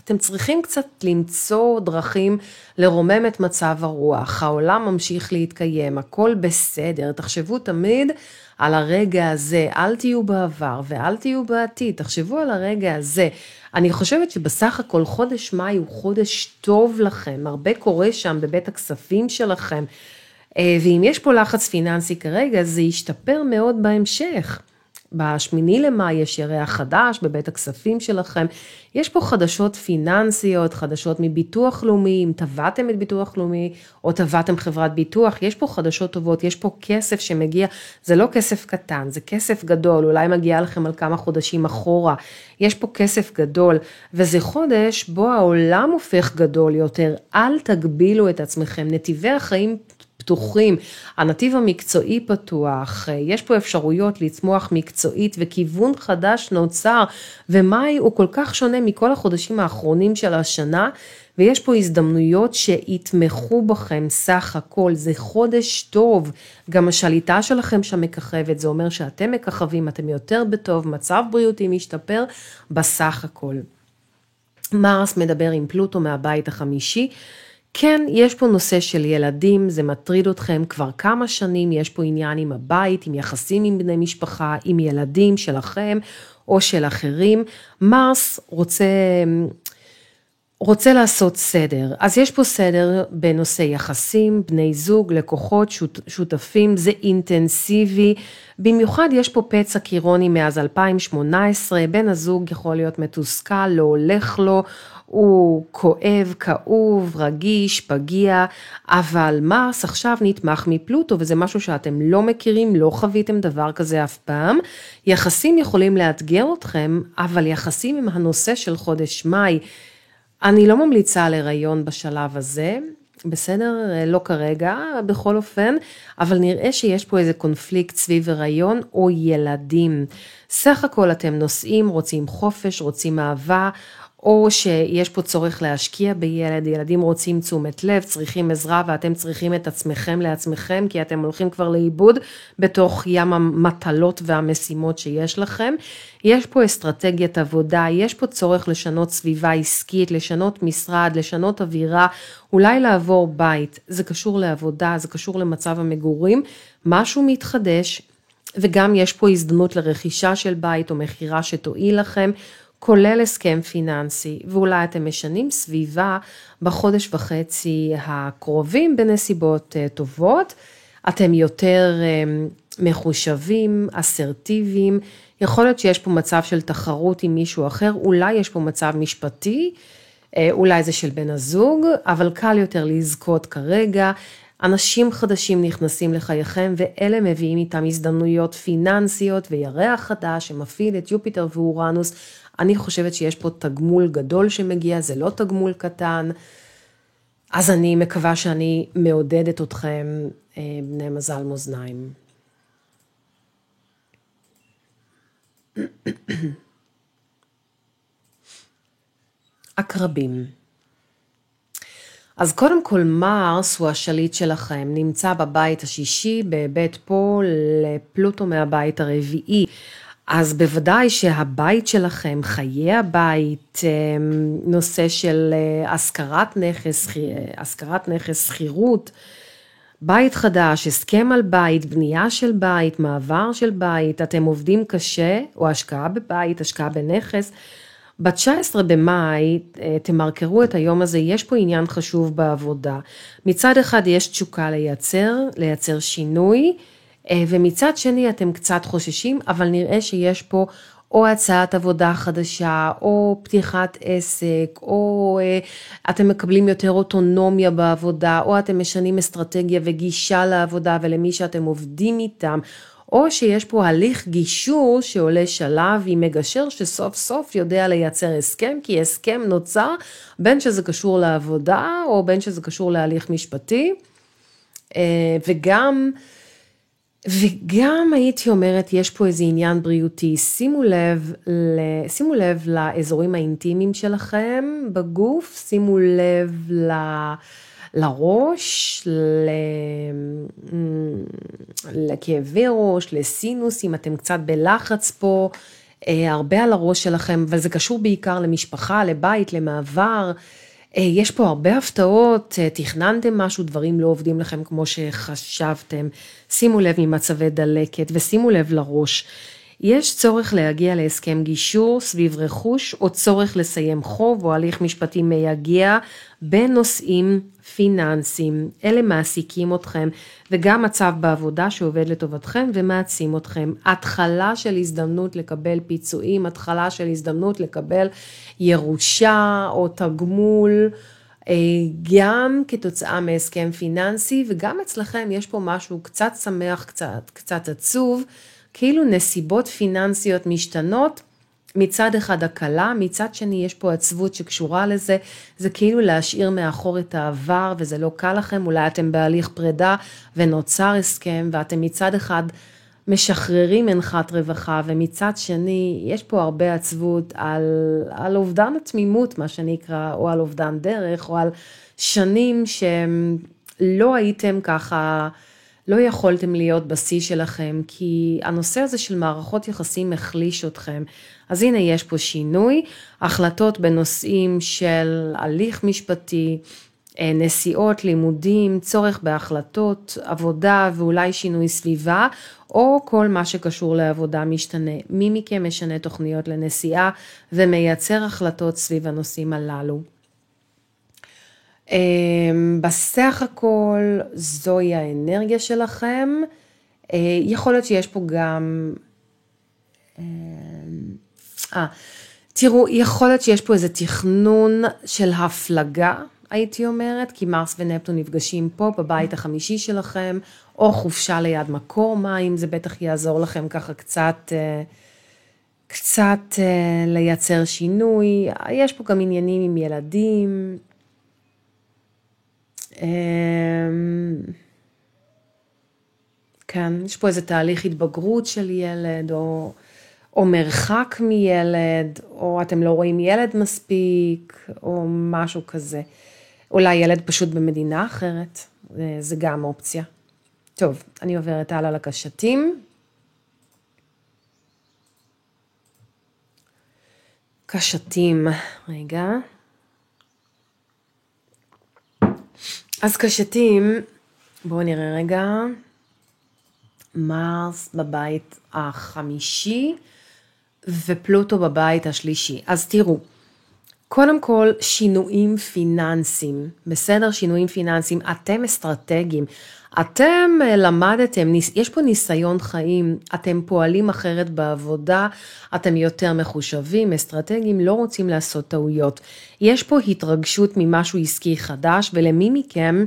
Speaker 1: אתם צריכים קצת למצוא דרכים לרומם את מצב הרוח, העולם ממשיך להתקיים, הכל בסדר, תחשבו תמיד על הרגע הזה, אל תהיו בעבר ואל תהיו בעתיד, תחשבו על הרגע הזה, אני חושבת שבסך הכל חודש מאי הוא חודש טוב לכם, הרבה קורה שם בבית הכספים שלכם, ואם יש פה לחץ פיננסי כרגע, זה ישתפר מאוד בהמשך. בשמיני למאי יש ירח חדש בבית הכספים שלכם, יש פה חדשות פיננסיות, חדשות מביטוח לאומי, אם תבעתם את ביטוח לאומי, או תבעתם חברת ביטוח, יש פה חדשות טובות, יש פה כסף שמגיע, זה לא כסף קטן, זה כסף גדול, אולי מגיע לכם על כמה חודשים אחורה, יש פה כסף גדול, וזה חודש בו העולם הופך גדול יותר, אל תגבילו את עצמכם, נתיבי החיים פתוחים, הנתיב המקצועי פתוח, יש פה אפשרויות לצמוח מקצועית וכיוון חדש נוצר, ומאי הוא כל כך שונה מכל החודשים האחרונים של השנה, ויש פה הזדמנויות שיתמכו בכם סך הכל, זה חודש טוב, גם השליטה שלכם שם מככבת, זה אומר שאתם מככבים, אתם יותר בטוב, מצב בריאותי משתפר בסך הכל. מרס מדבר עם פלוטו מהבית החמישי, כן, יש פה נושא של ילדים, זה מטריד אתכם כבר כמה שנים, יש פה עניין עם הבית, עם יחסים עם בני משפחה, עם ילדים שלכם או של אחרים. מרס רוצה לעשות סדר, אז יש פה סדר בנושא יחסים, בני זוג, לקוחות, שותפים, זה אינטנסיבי, במיוחד יש פה פצע קירוני מאז 2018, בן הזוג יכול להיות מתוסכל, לא הולך לו, הוא כואב, כאוב, רגיש, פגיע, אבל מרס עכשיו נתמך מפלוטו, וזה משהו שאתם לא מכירים, לא חוויתם דבר כזה אף פעם. יחסים יכולים לאתגר אתכם, אבל יחסים עם הנושא של חודש מאי, אני לא ממליצה על הריון בשלב הזה, בסדר? לא כרגע, בכל אופן, אבל נראה שיש פה איזה קונפליקט סביב הריון או ילדים. סך הכל אתם נוסעים, רוצים חופש, רוצים אהבה, או שיש פה צורך להשקיע בילד, ילדים רוצים תשומת לב, צריכים עזרה ואתם צריכים את עצמכם לעצמכם, כי אתם הולכים כבר לאיבוד בתוך ים המטלות והמשימות שיש לכם. יש פה אסטרטגיית עבודה, יש פה צורך לשנות סביבה עסקית, לשנות משרד, לשנות אווירה, אולי לעבור בית, זה קשור לעבודה, זה קשור למצב המגורים, משהו מתחדש, וגם יש פה הזדמנות לרכישה של בית או מחירה שתועיל לכם, כולל הסכם פיננסי, ואולי אתם משנים סביבה בחודש וחצי הקרובים בנסיבות טובות, אתם יותר מחושבים, אסרטיביים, יכול להיות שיש פה מצב של תחרות עם מישהו אחר, אולי יש פה מצב משפטי, אולי זה של בן הזוג, אבל קל יותר לזכות כרגע, אנשים חדשים נכנסים לחייכם, ואלה מביאים איתם הזדמנויות פיננסיות, וירח חדש שמפעיל את יופיטר ואורנוס, אני חושבת שיש פה תגמול גדול שמגיע, זה לא תגמול קטן, אז אני מקווה שאני מעודדת אתכם, בני מזל מאזניים. עקרבים. אז קודם כל מרס הוא השליט שלכם, נמצא בבית השישי, בבית פה לפלוטו מהבית הרביעי, אז בוודאי שהבית שלכם, חיי הבית, נושא של השכרת נכס, חירות, בית חדש, הסכם על בית, בנייה של בית, מעבר של בית, אתם עובדים קשה, או השקעה בבית, השקעה בנכס, ב-19 במאי, תמרקרו את היום הזה, יש פה עניין חשוב בעבודה. מצד אחד יש תשוקה לייצר שינוי, ומצד שני אתם קצת חוששים, אבל נראה שיש פה או הצעת עבודה חדשה, או פתיחת עסק, או אתם מקבלים יותר אוטונומיה בעבודה, או אתם משנים אסטרטגיה וגישה לעבודה ולמי שאתם עובדים איתם, או שיש פה הליך גישור שעולה שלב עם מגשר שסוף סוף יודע לייצר הסכם, כי הסכם נוצר בין שזה קשור לעבודה או בין שזה קשור להליך משפטי, וגם הייתי אומרת, יש פה איזה עניין בריאותי, שימו לב לאזורים האינטימיים שלכם בגוף, שימו לב לראש, לכאבי ראש, לסינוס, אם אתם קצת בלחץ פה, הרבה על הראש שלכם, אבל זה קשור בעיקר למשפחה, לבית, למעבר, יש פה הרבה הפתעות, תכננתם משהו, דברים לא עובדים לכם כמו שחשבתם, שימו לב ממצבי דלקת ושימו לב לראש. יש צורך להגיע להסכם גישור סביב רכוש, או צורך לסיים חוב או הליך משפטי מייגע בנושאים פיננסיים. אלה מעסיקים אתכם, וגם מצב בעבודה שעובד לטובתכם ומעצים אתכם. התחלה של הזדמנות לקבל פיצויים, התחלה של הזדמנות לקבל ירושה או תגמול, גם כתוצאה מהסכם פיננסי, וגם אצלכם יש פה משהו קצת שמח, קצת עצוב, כאילו נסיבות פיננסיות משתנות, מצד אחד הקלה, מצד שני יש פה עצבות שקשורה לזה, זה כאילו להשאיר מאחור את העבר, וזה לא קל לכם, אולי אתם בהליך פרידה ונוצר הסכם, ואתם מצד אחד משחררים מנחת רווחה, ומצד שני יש פה הרבה עצבות על אובדן התמימות, מה שנקרא, או על אובדן דרך, או על שנים שלא הייתם ככה, לא יכולתם להיות בשיא שלכם, כי הנושא הזה של מערכות יחסים מחליש אתכם. אז הנה יש פה שינוי, החלטות בנושאים של הליך משפטי, נסיעות, לימודים, צורך בהחלטות, עבודה ואולי שינוי סביבה, או כל מה שקשור לעבודה משתנה. מי מכם משנה תוכניות לנסיעה ומייצר החלטות סביב הנושאים הללו. בסך הכל זוהי האנרגיה שלכם, יכול להיות שיש פה גם, תראו, יכול להיות שיש פה איזה תכנון של הפלגה, הייתי אומרת, כי מרס ונפטון נפגשים פה בבית החמישי שלכם, או חופשה ליד מקור מים, זה בטח יעזור לכם ככה קצת לייצר שינוי, יש פה גם עניינים עם ילדים, כן, יש פה איזה תהליך התבגרות של ילד, או מרחק מילד, או אתם לא רואים ילד מספיק, או משהו כזה. אולי ילד פשוט במדינה אחרת, זה גם אופציה. טוב, אני עוברת הלאה לקשתים. קשתים, רגע. אז קשתים, בואו נראה רגע. מרס בבית החמישי, ופלוטו בבית השלישי. אז תראו, קודם כל שינויים פיננסיים, בסדר? שינויים פיננסיים, אתם אסטרטגיים, אתם למדתם, יש פה ניסיון חיים, אתם פועלים אחרת בעבודה, אתם יותר מחושבים, אסטרטגיים, לא רוצים לעשות טעויות. יש פה התרגשות ממשהו עסקי חדש, ולמי מכם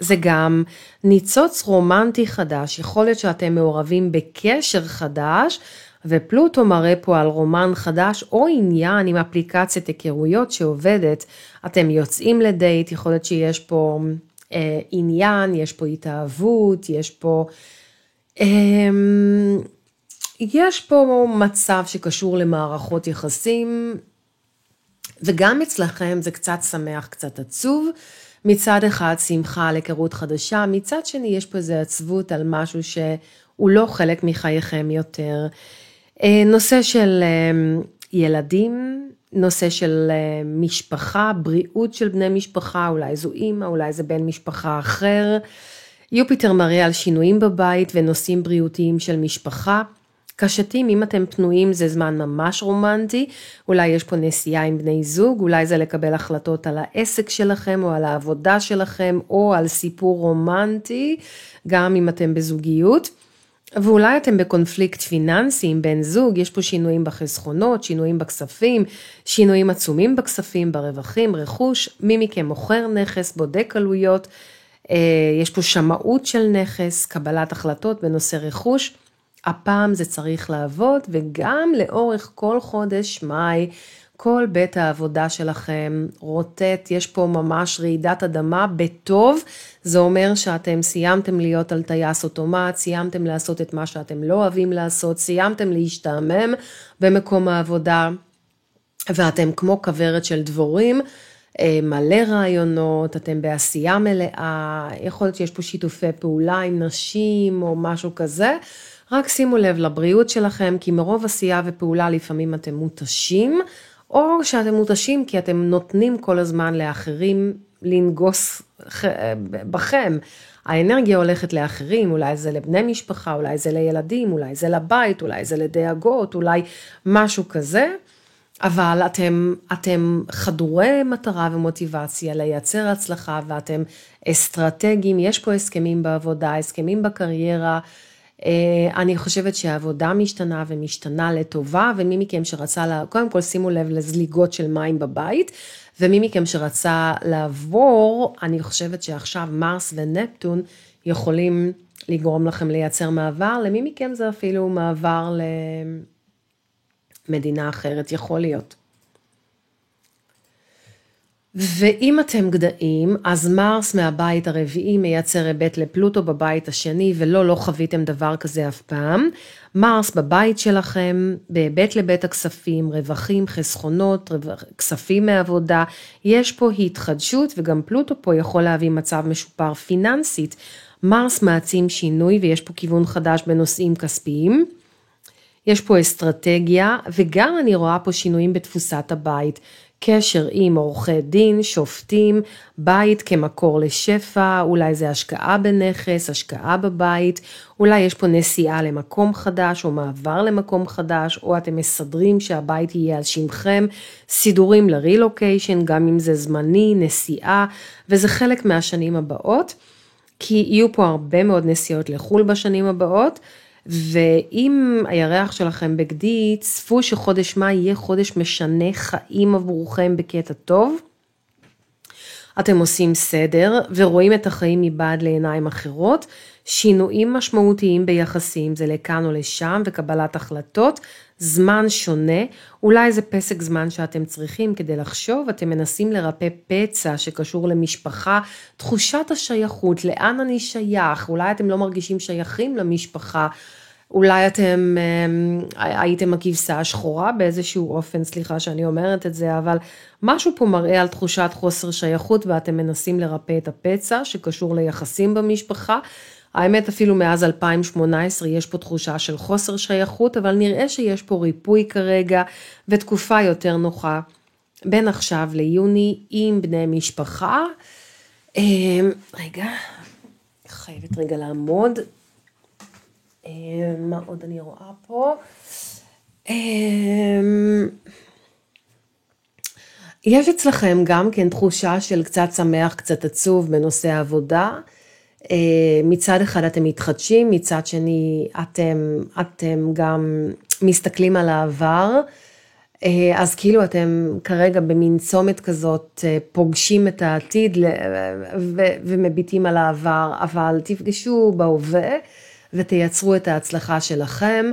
Speaker 1: זה גם ניצוץ רומנטי חדש, יכול להיות שאתם מעורבים בקשר חדש, ופלוטו מראה פה על רומן חדש, או עניין עם אפליקציית היכרויות שעובדת, אתם יוצאים לדייט, יכול להיות שיש פה עניין, יש פה התאהבות, יש פה מצב שקשור למערכות יחסים, וגם אצלכם זה קצת שמח, קצת עצוב, מצד אחד שמחה על היכרות חדשה, מצד שני יש פה איזו עצבות על משהו שהוא לא חלק מחייכם יותר. נושא של ילדים, נושא של משפחה, בריאות של בני משפחה, אולי זו אמא, אולי זה בן משפחה אחר. יופיטר מראה על שינויים בבית ונושאים בריאותיים של משפחה. קשתים, אם אתם פנויים זה זמן ממש רומנטי, אולי יש פה נסיעה עם בני זוג, אולי זה לקבל החלטות על העסק שלכם או על העבודה שלכם או על סיפור רומנטי, גם אם אתם בזוגיות. ואולי אתם בקונפליקט פיננסי עם בן זוג, יש פה שינויים בחסכונות, שינויים בכספים, שינויים עצומים בכספים, ברווחים, רכוש, מי מכם מוכר נכס, בודק עלויות, יש פה שמאות של נכס, קבלת החלטות בנושא רכוש, הפעם זה צריך לעבוד, וגם לאורך כל חודש מאי, כל בית העבודה שלכם רוטט, יש פה ממש רעידת אדמה בטוב, זה אומר שאתם סיימתם להיות על טייס אוטומט, סיימתם לעשות את מה שאתם לא אוהבים לעשות, סיימתם להשתעמם במקום העבודה, ואתם כמו כברת של דבורים, מלא רעיונות, אתם בעשייה מלאה, יכול להיות שיש פה שיתופי פעולה עם נשים או משהו כזה, רק שימו לב לבריאות שלכם, כי מרוב עשייה ופעולה לפעמים אתם מותשים, או שאתם מותשים כי אתם נותנים כל הזמן לאחרים לנגוס בכם. האנרגיה הולכת לאחרים, אולי זה לבני משפחה, אולי זה לילדים, אולי זה לבית, אולי זה לדאגות, אולי משהו כזה, אבל אתם חדורי מטרה ומוטיבציה לייצר הצלחה, ואתם אסטרטגיים, יש פה הסכמים בעבודה, הסכמים בקריירה, אני חושבת שהעבודה משתנה ומשתנה לטובה, ומי מכם שרצה, קודם כל שימו לב לזליגות של מים בבית, ומי מכם שרצה לעבור, אני חושבת שעכשיו מרס ונפטון יכולים לגרום לכם לייצר מעבר, למי מכם זה אפילו מעבר מדינה אחרת, יכול להיות. ואם אתם גדיים, אז מרס מהבית הרביעי מייצר היבט לפלוטו בבית השני, לא חוויתם דבר כזה אף פעם. מרס בבית שלכם, בהיבט לבית הכספים, רווחים, חסכונות, כספים מעבודה, יש פה התחדשות, וגם פלוטו פה יכול להביא מצב משופר פיננסית. מרס מעצים שינוי, ויש פה כיוון חדש בנושאים כספיים. יש פה אסטרטגיה, וגם אני רואה פה שינויים בתפוסת הבית. קשר עם עורכי דין, שופטים, בית כמקור לשפע, אולי זה השקעה בנכס, השקעה בבית, אולי יש פה נסיעה למקום חדש או מעבר למקום חדש, או אתם מסדרים שהבית יהיה על שמכם, סידורים לרילוקיישן, גם אם זה זמני, נסיעה, וזה חלק מהשנים הבאות, כי יהיו פה הרבה מאוד נסיעות לחול בשנים הבאות, ואם הירח שלכם בגדי, צפו שחודש מאי יהיה חודש משנה חיים עבורכם בקטע טוב. אתם עושים סדר ורואים את החיים מבעד לעיניים אחרות, שינויים משמעותיים ביחסים, זה לכאן או לשם וקבלת החלטות, זמן שונה, אולי זה פסק זמן שאתם צריכים כדי לחשוב, אתם מנסים לרפא פצע שקשור למשפחה, תחושת השייכות, לאן אני שייך, אולי אתם לא מרגישים שייכים למשפחה, אולי אתם הייתם הכבשה השחורה באיזשהו אופן, סליחה שאני אומרת את זה, אבל משהו פה מראה על תחושת חוסר שייכות, ואתם מנסים לרפא את הפצע שקשור ליחסים במשפחה, האמת אפילו מאז 2018 יש פה תחושה של חוסר שייכות, אבל נראה שיש פה ריפוי כרגע, ותקופה יותר נוחה, בין עכשיו ליוני עם בני משפחה. רגע, חייבת רגע לעמוד. מה עוד אני רואה פה? יש אצלכם גם כן תחושה של קצת שמח, קצת עצוב בנושא העבודה, מצד אחד אתם מתחדשים, מצד שני אתם גם מסתכלים על העבר, אז כאילו אתם כרגע במין צומת כזאת, פוגשים את העתיד ומביטים על העבר, אבל תפגשו בהווה ותייצרו את ההצלחה שלכם.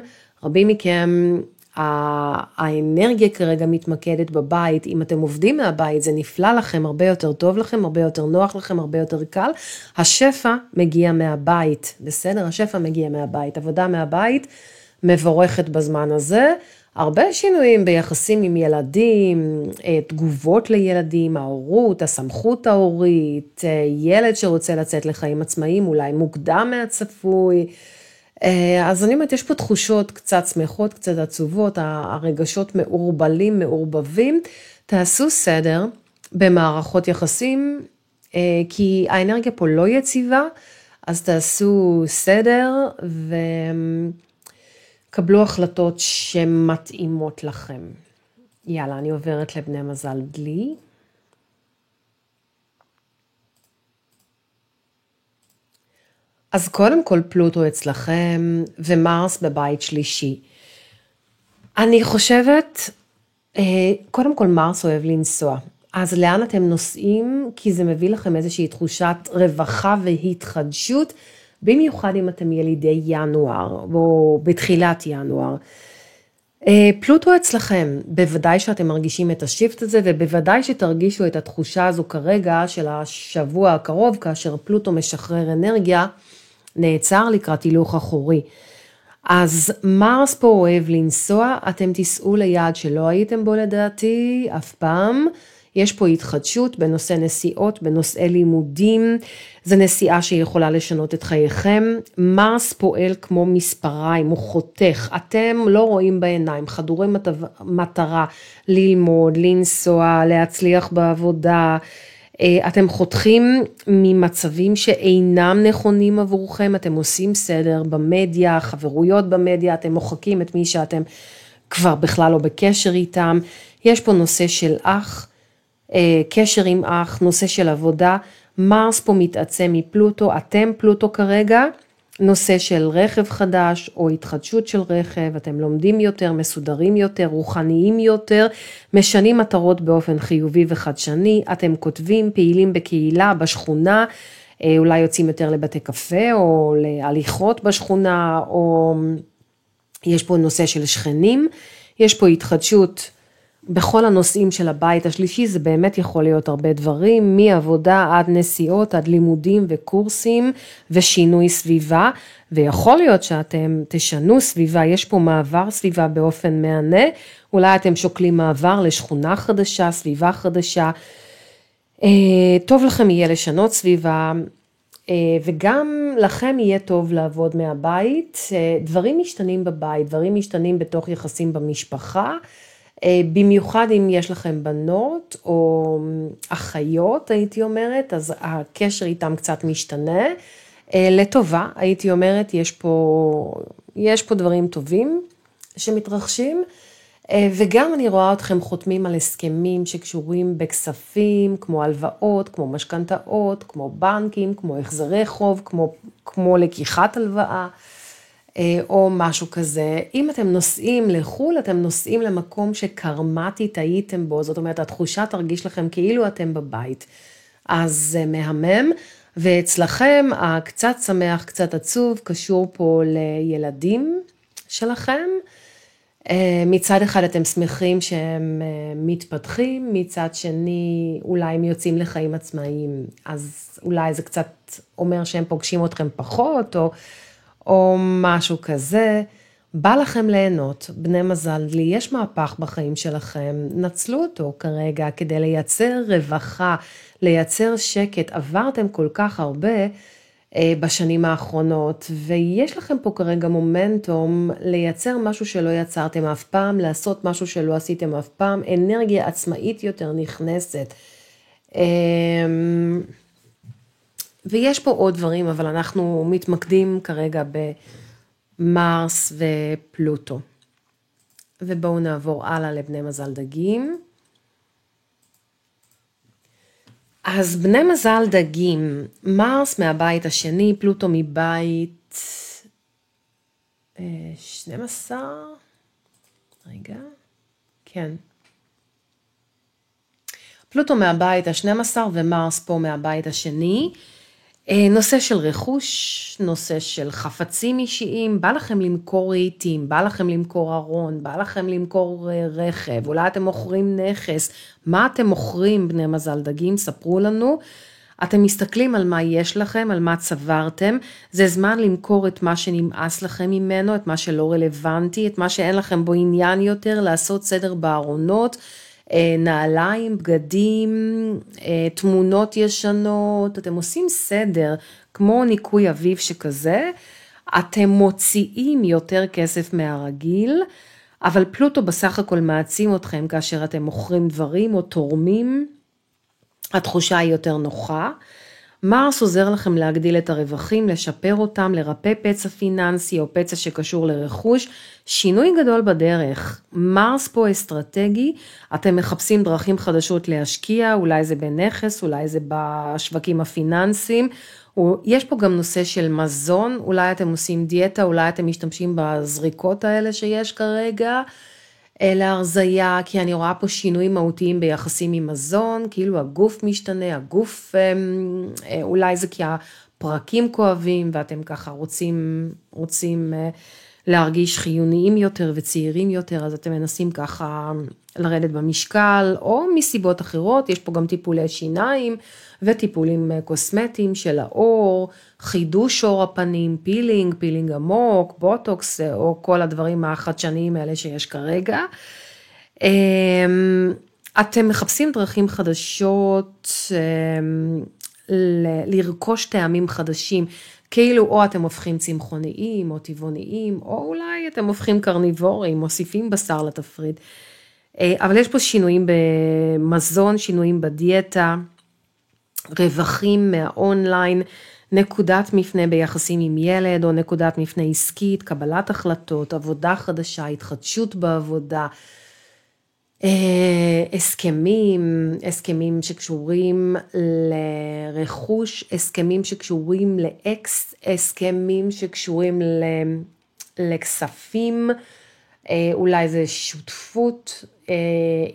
Speaker 1: רבים מכם, האנרגיה כרגע מתמקדת בבית, אם אתם עובדים מהבית זה נפלא לכם, הרבה יותר טוב לכם, הרבה יותר נוח לכם, הרבה יותר קל, השפע מגיע מהבית, בסדר? השפע מגיע מהבית, עבודה מהבית מבורכת בזמן הזה, הרבה שינויים ביחסים עם ילדים, תגובות לילדים, ההורות, הסמכות ההורית, ילד שרוצה לצאת לחיים עצמאיים, אולי מוקדם מהצפוי, אז אני אומרת, יש פה תחושות קצת שמחות, קצת עצובות, הרגשות מעורבלים, מעורבבים, תעשו סדר במערכות יחסים, כי האנרגיה פה לא יציבה, אז תעשו סדר וקבלו החלטות שמתאימות לכם. יאללה, אני עוברת לבני מזל דלי. אז קודם כל פלוטו אצלכם ומרס בבית שלישי. אני חושבת, קודם כל מרס אוהב לנסוע. אז לאן אתם נוסעים? כי זה מביא לכם איזושהי תחושת רווחה והתחדשות, במיוחד אם אתם ילידי ינואר או בתחילת ינואר. פלוטו אצלכם, בוודאי שאתם מרגישים את השיפט הזה, ובוודאי שתרגישו את התחושה הזו כרגע של השבוע הקרוב, כאשר פלוטו משחרר אנרגיה, נעצר לקראת הילוך אחורי. אז מרס פה אוהב לנסוע, אתם תיסעו ליעד שלא הייתם בו לדעתי אף פעם, יש פה התחדשות בנושא נסיעות, בנושאי לימודים, זה נסיעה שיכולה לשנות את חייכם, מרס פועל כמו מספריים, הוא חותך, אתם לא רואים בעיניים, חדורי מטרה, ללמוד, לנסוע, להצליח בעבודה, אתם חותכים ממצבים שאינם נכונים עבורכם, אתם עושים סדר במדיה, חברויות במדיה, אתם מוחקים את מי שאתם כבר בכלל לא בקשר איתם, יש פה נושא של אח, קשר עם אח, נושא של עבודה, מרס פה מתעצם מפלוטו, אתם פלוטו כרגע, נושא של רכב חדש או התחדשות של רכב, אתם לומדים יותר, מסודרים יותר, רוחניים יותר, משנים מטרות באופן חיובי וחדשני, אתם כותבים, פעילים בקהילה, בשכונה, אולי יוצאים יותר לבתי קפה או להליכות בשכונה, או יש פה נושא של שכנים, יש פה התחדשות בכל הנושאים של הבית השלישי, זה באמת יכול להיות הרבה דברים, מעבודה עד נסיעות, עד לימודים וקורסים ושינוי סביבה, ויכול להיות שאתם תשנו סביבה, יש פה מעבר סביבה באופן מענה, אולי אתם שוקלים מעבר לשכונה חדשה, סביבה חדשה, טוב לכם יהיה לשנות סביבה, וגם לכם יהיה טוב לעבוד מהבית, דברים משתנים בבית, דברים משתנים בתוך יחסים במשפחה, במיוחד אם יש לכם בנות או אחיות, הייתי אומרת, אז הקשר איתם קצת משתנה, לטובה, הייתי אומרת, יש פה דברים טובים שמתרחשים, וגם אני רואה אתכם חותמים על הסכמים שקשורים בכספים, כמו הלוואות, כמו משכנתאות, כמו בנקים, כמו החזרי חוב, כמו לקיחת הלוואה, או משהו כזה. אם אתם נוסעים לחול, אתם נוסעים למקום שקרמטית הייתם בו, זאת אומרת, התחושה תרגיש לכם כאילו אתם בבית. אז זה מהמם, ואצלכם הקצת שמח, קצת עצוב, קשור פה לילדים שלכם. מצד אחד אתם שמחים שהם מתפתחים, מצד שני אולי הם יוצאים לחיים עצמאיים, אז אולי זה קצת אומר שהם פוגשים אתכם פחות, או משהו כזה. בא לכם ליהנות, בני מזל לי, יש מהפך בחיים שלכם, נצלו אותו כרגע כדי לייצר רווחה, לייצר שקט, עברתם כל כך הרבה בשנים האחרונות, ויש לכם פה כרגע מומנטום לייצר משהו שלא יצרתם אף פעם, לעשות משהו שלא עשיתם אף פעם, אנרגיה עצמאית יותר נכנסת. ויש פה עוד דברים, אבל אנחנו מתמקדים כרגע במרס ופלוטו. ובואו נעבור הלאה לבני מזל דגים. אז בני מזל דגים, מרס מהבית השני, פלוטו מבית 12, רגע, כן. פלוטו מהבית ה-12 ומרס פה מהבית השני, נושא של רכוש, נושא של חפצים אישיים, בא לכם למכור רהיטים, בא לכם למכור ארון, בא לכם למכור רכב, אולי אתם מוכרים נכס, מה אתם מוכרים בני מזל דגים, ספרו לנו, אתם מסתכלים על מה יש לכם, על מה צברתם, זה זמן למכור את מה שנמאס לכם ממנו, את מה שלא רלוונטי, את מה שאין לכם בו עניין יותר, לעשות סדר בארונות, נעליים, בגדים, תמונות ישנות, אתם עושים סדר, כמו ניקוי אביב שכזה, אתם מוציאים יותר כסף מהרגיל, אבל פלוטו בסך הכל מעצים אתכם כאשר אתם מוכרים דברים או תורמים, התחושה היא יותר נוחה, מרס עוזר לכם להגדיל את הרווחים, לשפר אותם, לרפא פצע פיננסי או פצע שקשור לרכוש, שינוי גדול בדרך, מרס פה אסטרטגי, אתם מחפשים דרכים חדשות להשקיע, אולי זה בנכס, אולי זה בשווקים הפיננסיים, יש פה גם נושא של מזון, אולי אתם עושים דיאטה, אולי אתם משתמשים בזריקות האלה שיש כרגע, להרזיה, כי אני רואה פה שינויים מהותיים ביחסים עם מזון, כאילו הגוף משתנה, הגוף, אולי זה כי הפרקים כואבים, ואתם ככה רוצים להרגיש חיוניים יותר וצעירים יותר, אז אתם מנסים ככה לרדת במשקל, או מסיבות אחרות, יש פה גם טיפולי שיניים, וטיפולים קוסמטיים של האור, חידוש אור הפנים, פילינג עמוק, בוטוקס, או כל הדברים החדשניים האלה שיש כרגע. אתם מחפשים דרכים חדשות, לרכוש טעמים חדשים, כאילו או אתם הופכים צמחוניים או טבעוניים, או אולי אתם הופכים קרניבוריים, מוסיפים בשר לתפריט. אבל יש פה שינויים במזון, שינויים בדיאטה, רווחים מהאונליין, נקודת מפנה ביחסים עם ילד, או נקודת מפנה עסקית, קבלת החלטות, עבודה חדשה, התחדשות בעבודה, הסכמים שקשורים לרכוש, הסכמים שקשורים לאקס, הסכמים שקשורים לכספים, אולי זה שותפות,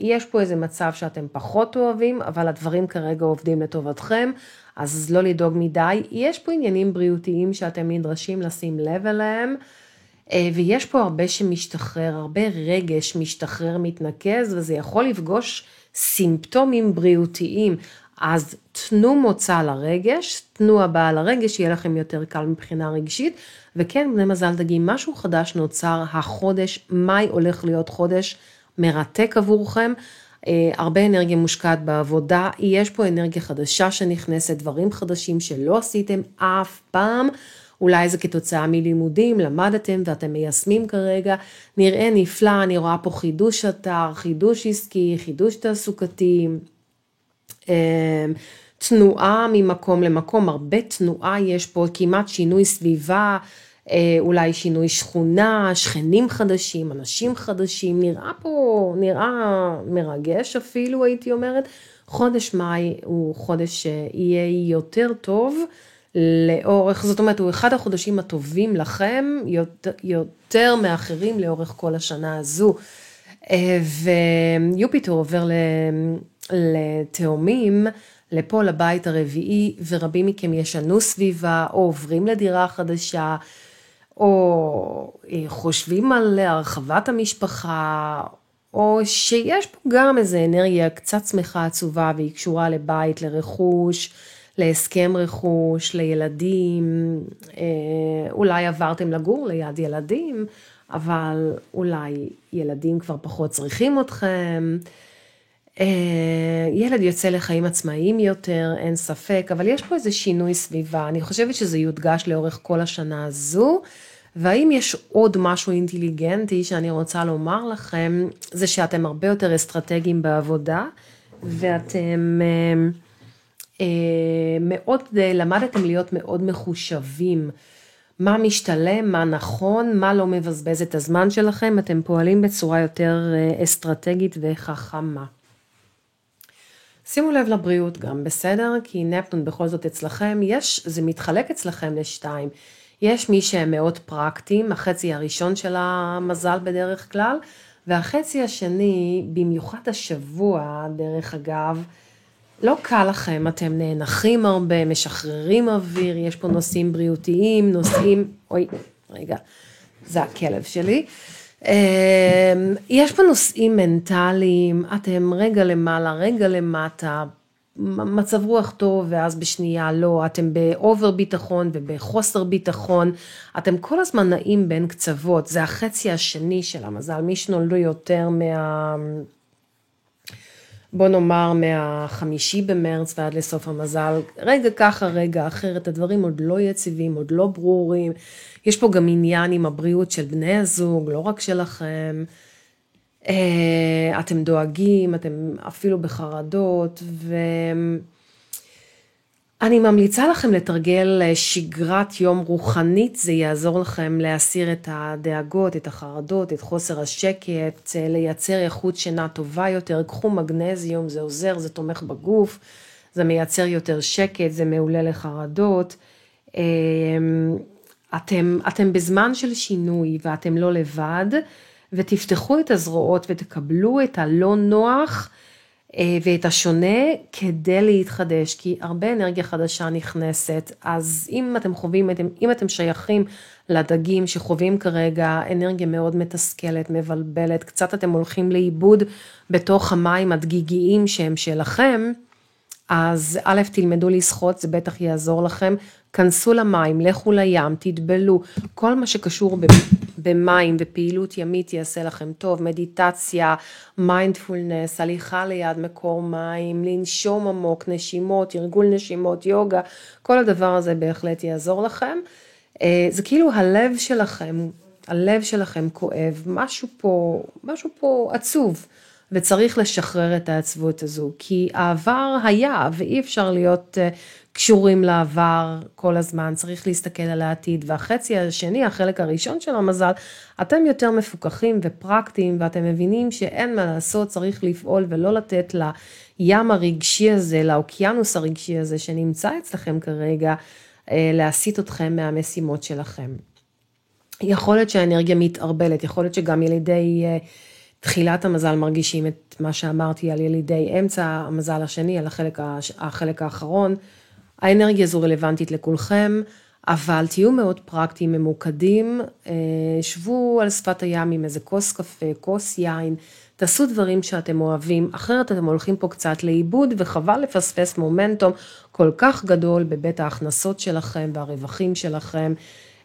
Speaker 1: יש פה איזה מצב שאתם פחות אוהבים, אבל הדברים כרגע עובדים לטובתכם, אז לא לדאוג מדי, יש פה עניינים בריאותיים שאתם נדרשים לשים לב אליהם, ויש פה הרבה שמשתחרר, הרבה רגש משתחרר, מתנקז, וזה יכול לפגוש סימפטומים בריאותיים. אז תנו מוצא לרגש, תנו הבאה לרגש, יהיה לכם יותר קל מבחינה רגשית, וכן, בני מזל דגים, משהו חדש נוצר, החודש, מאי הולך להיות חודש מרתק עבורכם, הרבה אנרגיה מושקעת בעבודה, יש פה אנרגיה חדשה שנכנסת, דברים חדשים שלא עשיתם אף פעם, אולי זה כתוצאה מלימודים, למדתם ואתם מיישמים כרגע, נראה נפלא, אני רואה פה חידוש אתר, חידוש עסקי, חידוש תעסוקתי, תנועה ממקום למקום, הרבה תנועה יש פה, כמעט שינוי סביבה, אולי שינוי שכונה, שכנים חדשים, אנשים חדשים, נראה מרגש אפילו הייתי אומרת, חודש מאי הוא חודש שיהיה יותר טוב לאורך, זאת אומרת הוא אחד החודשים הטובים לכם, יותר מאחרים לאורך כל השנה הזו, ויופיטר עובר לתאומים, לפה לבית הרביעי, ורבים מכם ישנו סביבה, או עוברים לדירה חדשה, או חושבים על הרחבת המשפחה, או שיש פה גם איזו אנרגיה קצת שמחה עצובה, והיא קשורה לבית, לרכוש, להסכם רכוש, לילדים, אולי עברתם לגור ליד ילדים, אבל אולי ילדים כבר פחות צריכים אתכם, ילד יוצא לחיים עצמאיים יותר, אין ספק, אבל יש פה איזה שינוי סביבה, אני חושבת שזה יודגש לאורך כל השנה הזו, והאם יש עוד משהו אינטליגנטי שאני רוצה לומר לכם, זה שאתם הרבה יותר אסטרטגיים בעבודה, ואתם למדתם להיות מאוד מחושבים, מה משתלם, מה נכון, מה לא מבזבז את הזמן שלכם, אתם פועלים בצורה יותר אסטרטגית וחכמה. שימו לב לבריאות גם, בסדר? כי נפטון בכל זאת אצלכם, זה מתחלק אצלכם לשתיים. יש מי שהם מאוד פרקטיים, החצי הראשון של המזל בדרך כלל, והחצי השני, במיוחד השבוע, דרך אגב, לא קל לכם, אתם נאנחים הרבה, משחררים אוויר, יש פה נושאים בריאותיים, זה הכלב שלי. יש פה נושאים מנטליים, אתם רגע למעלה, רגע למטה, מצב רוח טוב ואז בשנייה לא, אתם באובר ביטחון ובחוסר ביטחון, אתם כל הזמן נעים בין קצוות, זה החצי השני של המזל, מי שנולדו יותר בוא נאמר מה-5 במרץ ועד לסוף המזל, רגע ככה, רגע אחרת, הדברים עוד לא יציבים, עוד לא ברורים, יש פה גם עניין עם הבריאות של בני הזוג, לא רק שלכם, אתם דואגים, אתם אפילו בחרדות, ואני ממליצה לכם לתרגל שגרת יום רוחנית, זה יעזור לכם להסיר את הדאגות, את החרדות, את חוסר השקט, לייצר איכות שינה טובה יותר, קחו מגנזיום, זה עוזר, זה תומך בגוף, זה מייצר יותר שקט, זה מעולה לחרדות, אתם בזמן של שינוי ואתם לא לבד, ותפתחו את הזרועות ותקבלו את הלא נוח ואת השונה כדי להתחדש, כי הרבה אנרגיה חדשה נכנסת, אז אם אתם חווים, אם אתם שייכים לדגים שחווים כרגע אנרגיה מאוד מתסכלת, מבלבלת, קצת אתם הולכים לאיבוד בתוך המים הדגיגיים שהם שלכם, אז א' תלמדו לשחות, זה בטח יעזור לכם, כנסו למים, לכו לים, תטבלו, כל מה שקשור במים ופעילות ימית יעשה לכם טוב, מדיטציה, מיינדפולנס, הליכה ליד מקור מים, לנשום עמוק, נשימות, ארגול נשימות, יוגה, כל הדבר הזה בהחלט יעזור לכם, זה כאילו הלב שלכם כואב, משהו פה עצוב, וצריך לשחרר את העצבות הזו, כי העבר היה, ואי אפשר להיות קשורים לעבר כל הזמן, צריך להסתכל על העתיד, והחצי השני, החלק הראשון של המזל, אתם יותר מפוקחים ופרקטיים, ואתם מבינים שאין מה לעשות, צריך לפעול ולא לתת לים הרגשי הזה, לאוקיינוס הרגשי הזה, שנמצא אצלכם כרגע, להסיט אתכם מהמשימות שלכם. יכול להיות שהאנרגיה מתערבלת, יכול להיות שגם ילידי תחילת המזל מרגישים את מה שאמרתי על ילידי אמצע המזל השני, על החלק האחרון, האנרגיה הזו רלוונטית לכולכם, אבל תהיו מאוד פרקטיים, ממוקדים, שבו על שפת הים עם איזה כוס קפה, כוס יין, תעשו דברים שאתם אוהבים, אחרת אתם הולכים פה קצת לאיבוד, וחבל לפספס מומנטום כל כך גדול בבית ההכנסות שלכם והרווחים שלכם.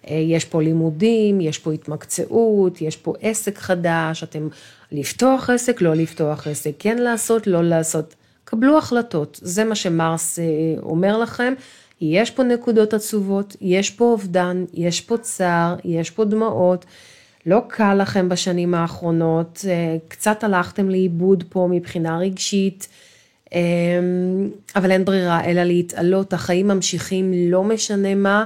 Speaker 1: יש פה לימודים, יש פה התמקצעות, יש פה עסק חדש, אתם לפתוח עסק, לא לפתוח עסק, כן לעשות, לא לעשות. קבלו החלטות, זה מה שמרס אומר לכם. יש פה נקודות עצובות, יש פה אובדן, יש פה צער, יש פה דמעות, לא קל לכם בשנים האחרונות, קצת הלכתם לאיבוד פה מבחינה רגשית, אבל אין ברירה אלא להתעלות, החיים ממשיכים, לא משנה מה,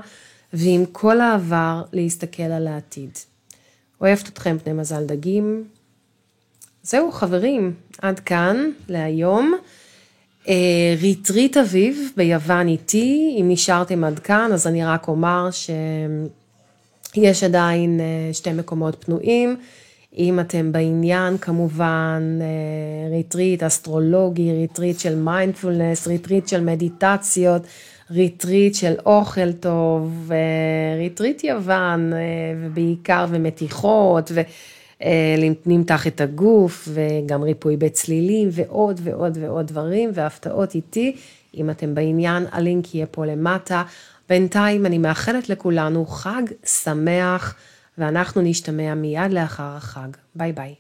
Speaker 1: ועם כל העבר להסתכל על העתיד. אוהבת אתכם בני מזל דגים. זהו חברים, עד כאן להיום. ריטריט אביב ביוון איתי, אם נשארתם עד כאן, אז אני רק אומר שיש עדיין 2 מקומות פנויים, אם אתם בעניין כמובן, ריטריט אסטרולוגי, ריטריט של מיינדפולנס, ריטריט של מדיטציות, ריטריט של אוכל טוב, ריטריט יוון, ובעיקר ומתיחות, נמתח את הגוף, וגם ריפוי בצלילים, ועוד ועוד ועוד דברים, והפתעות איתי, אם אתם בעניין, הלינק יהיה פה למטה. בינתיים אני מאחלת לכולנו חג שמח, ואנחנו נשתמע מיד לאחר החג. ביי ביי.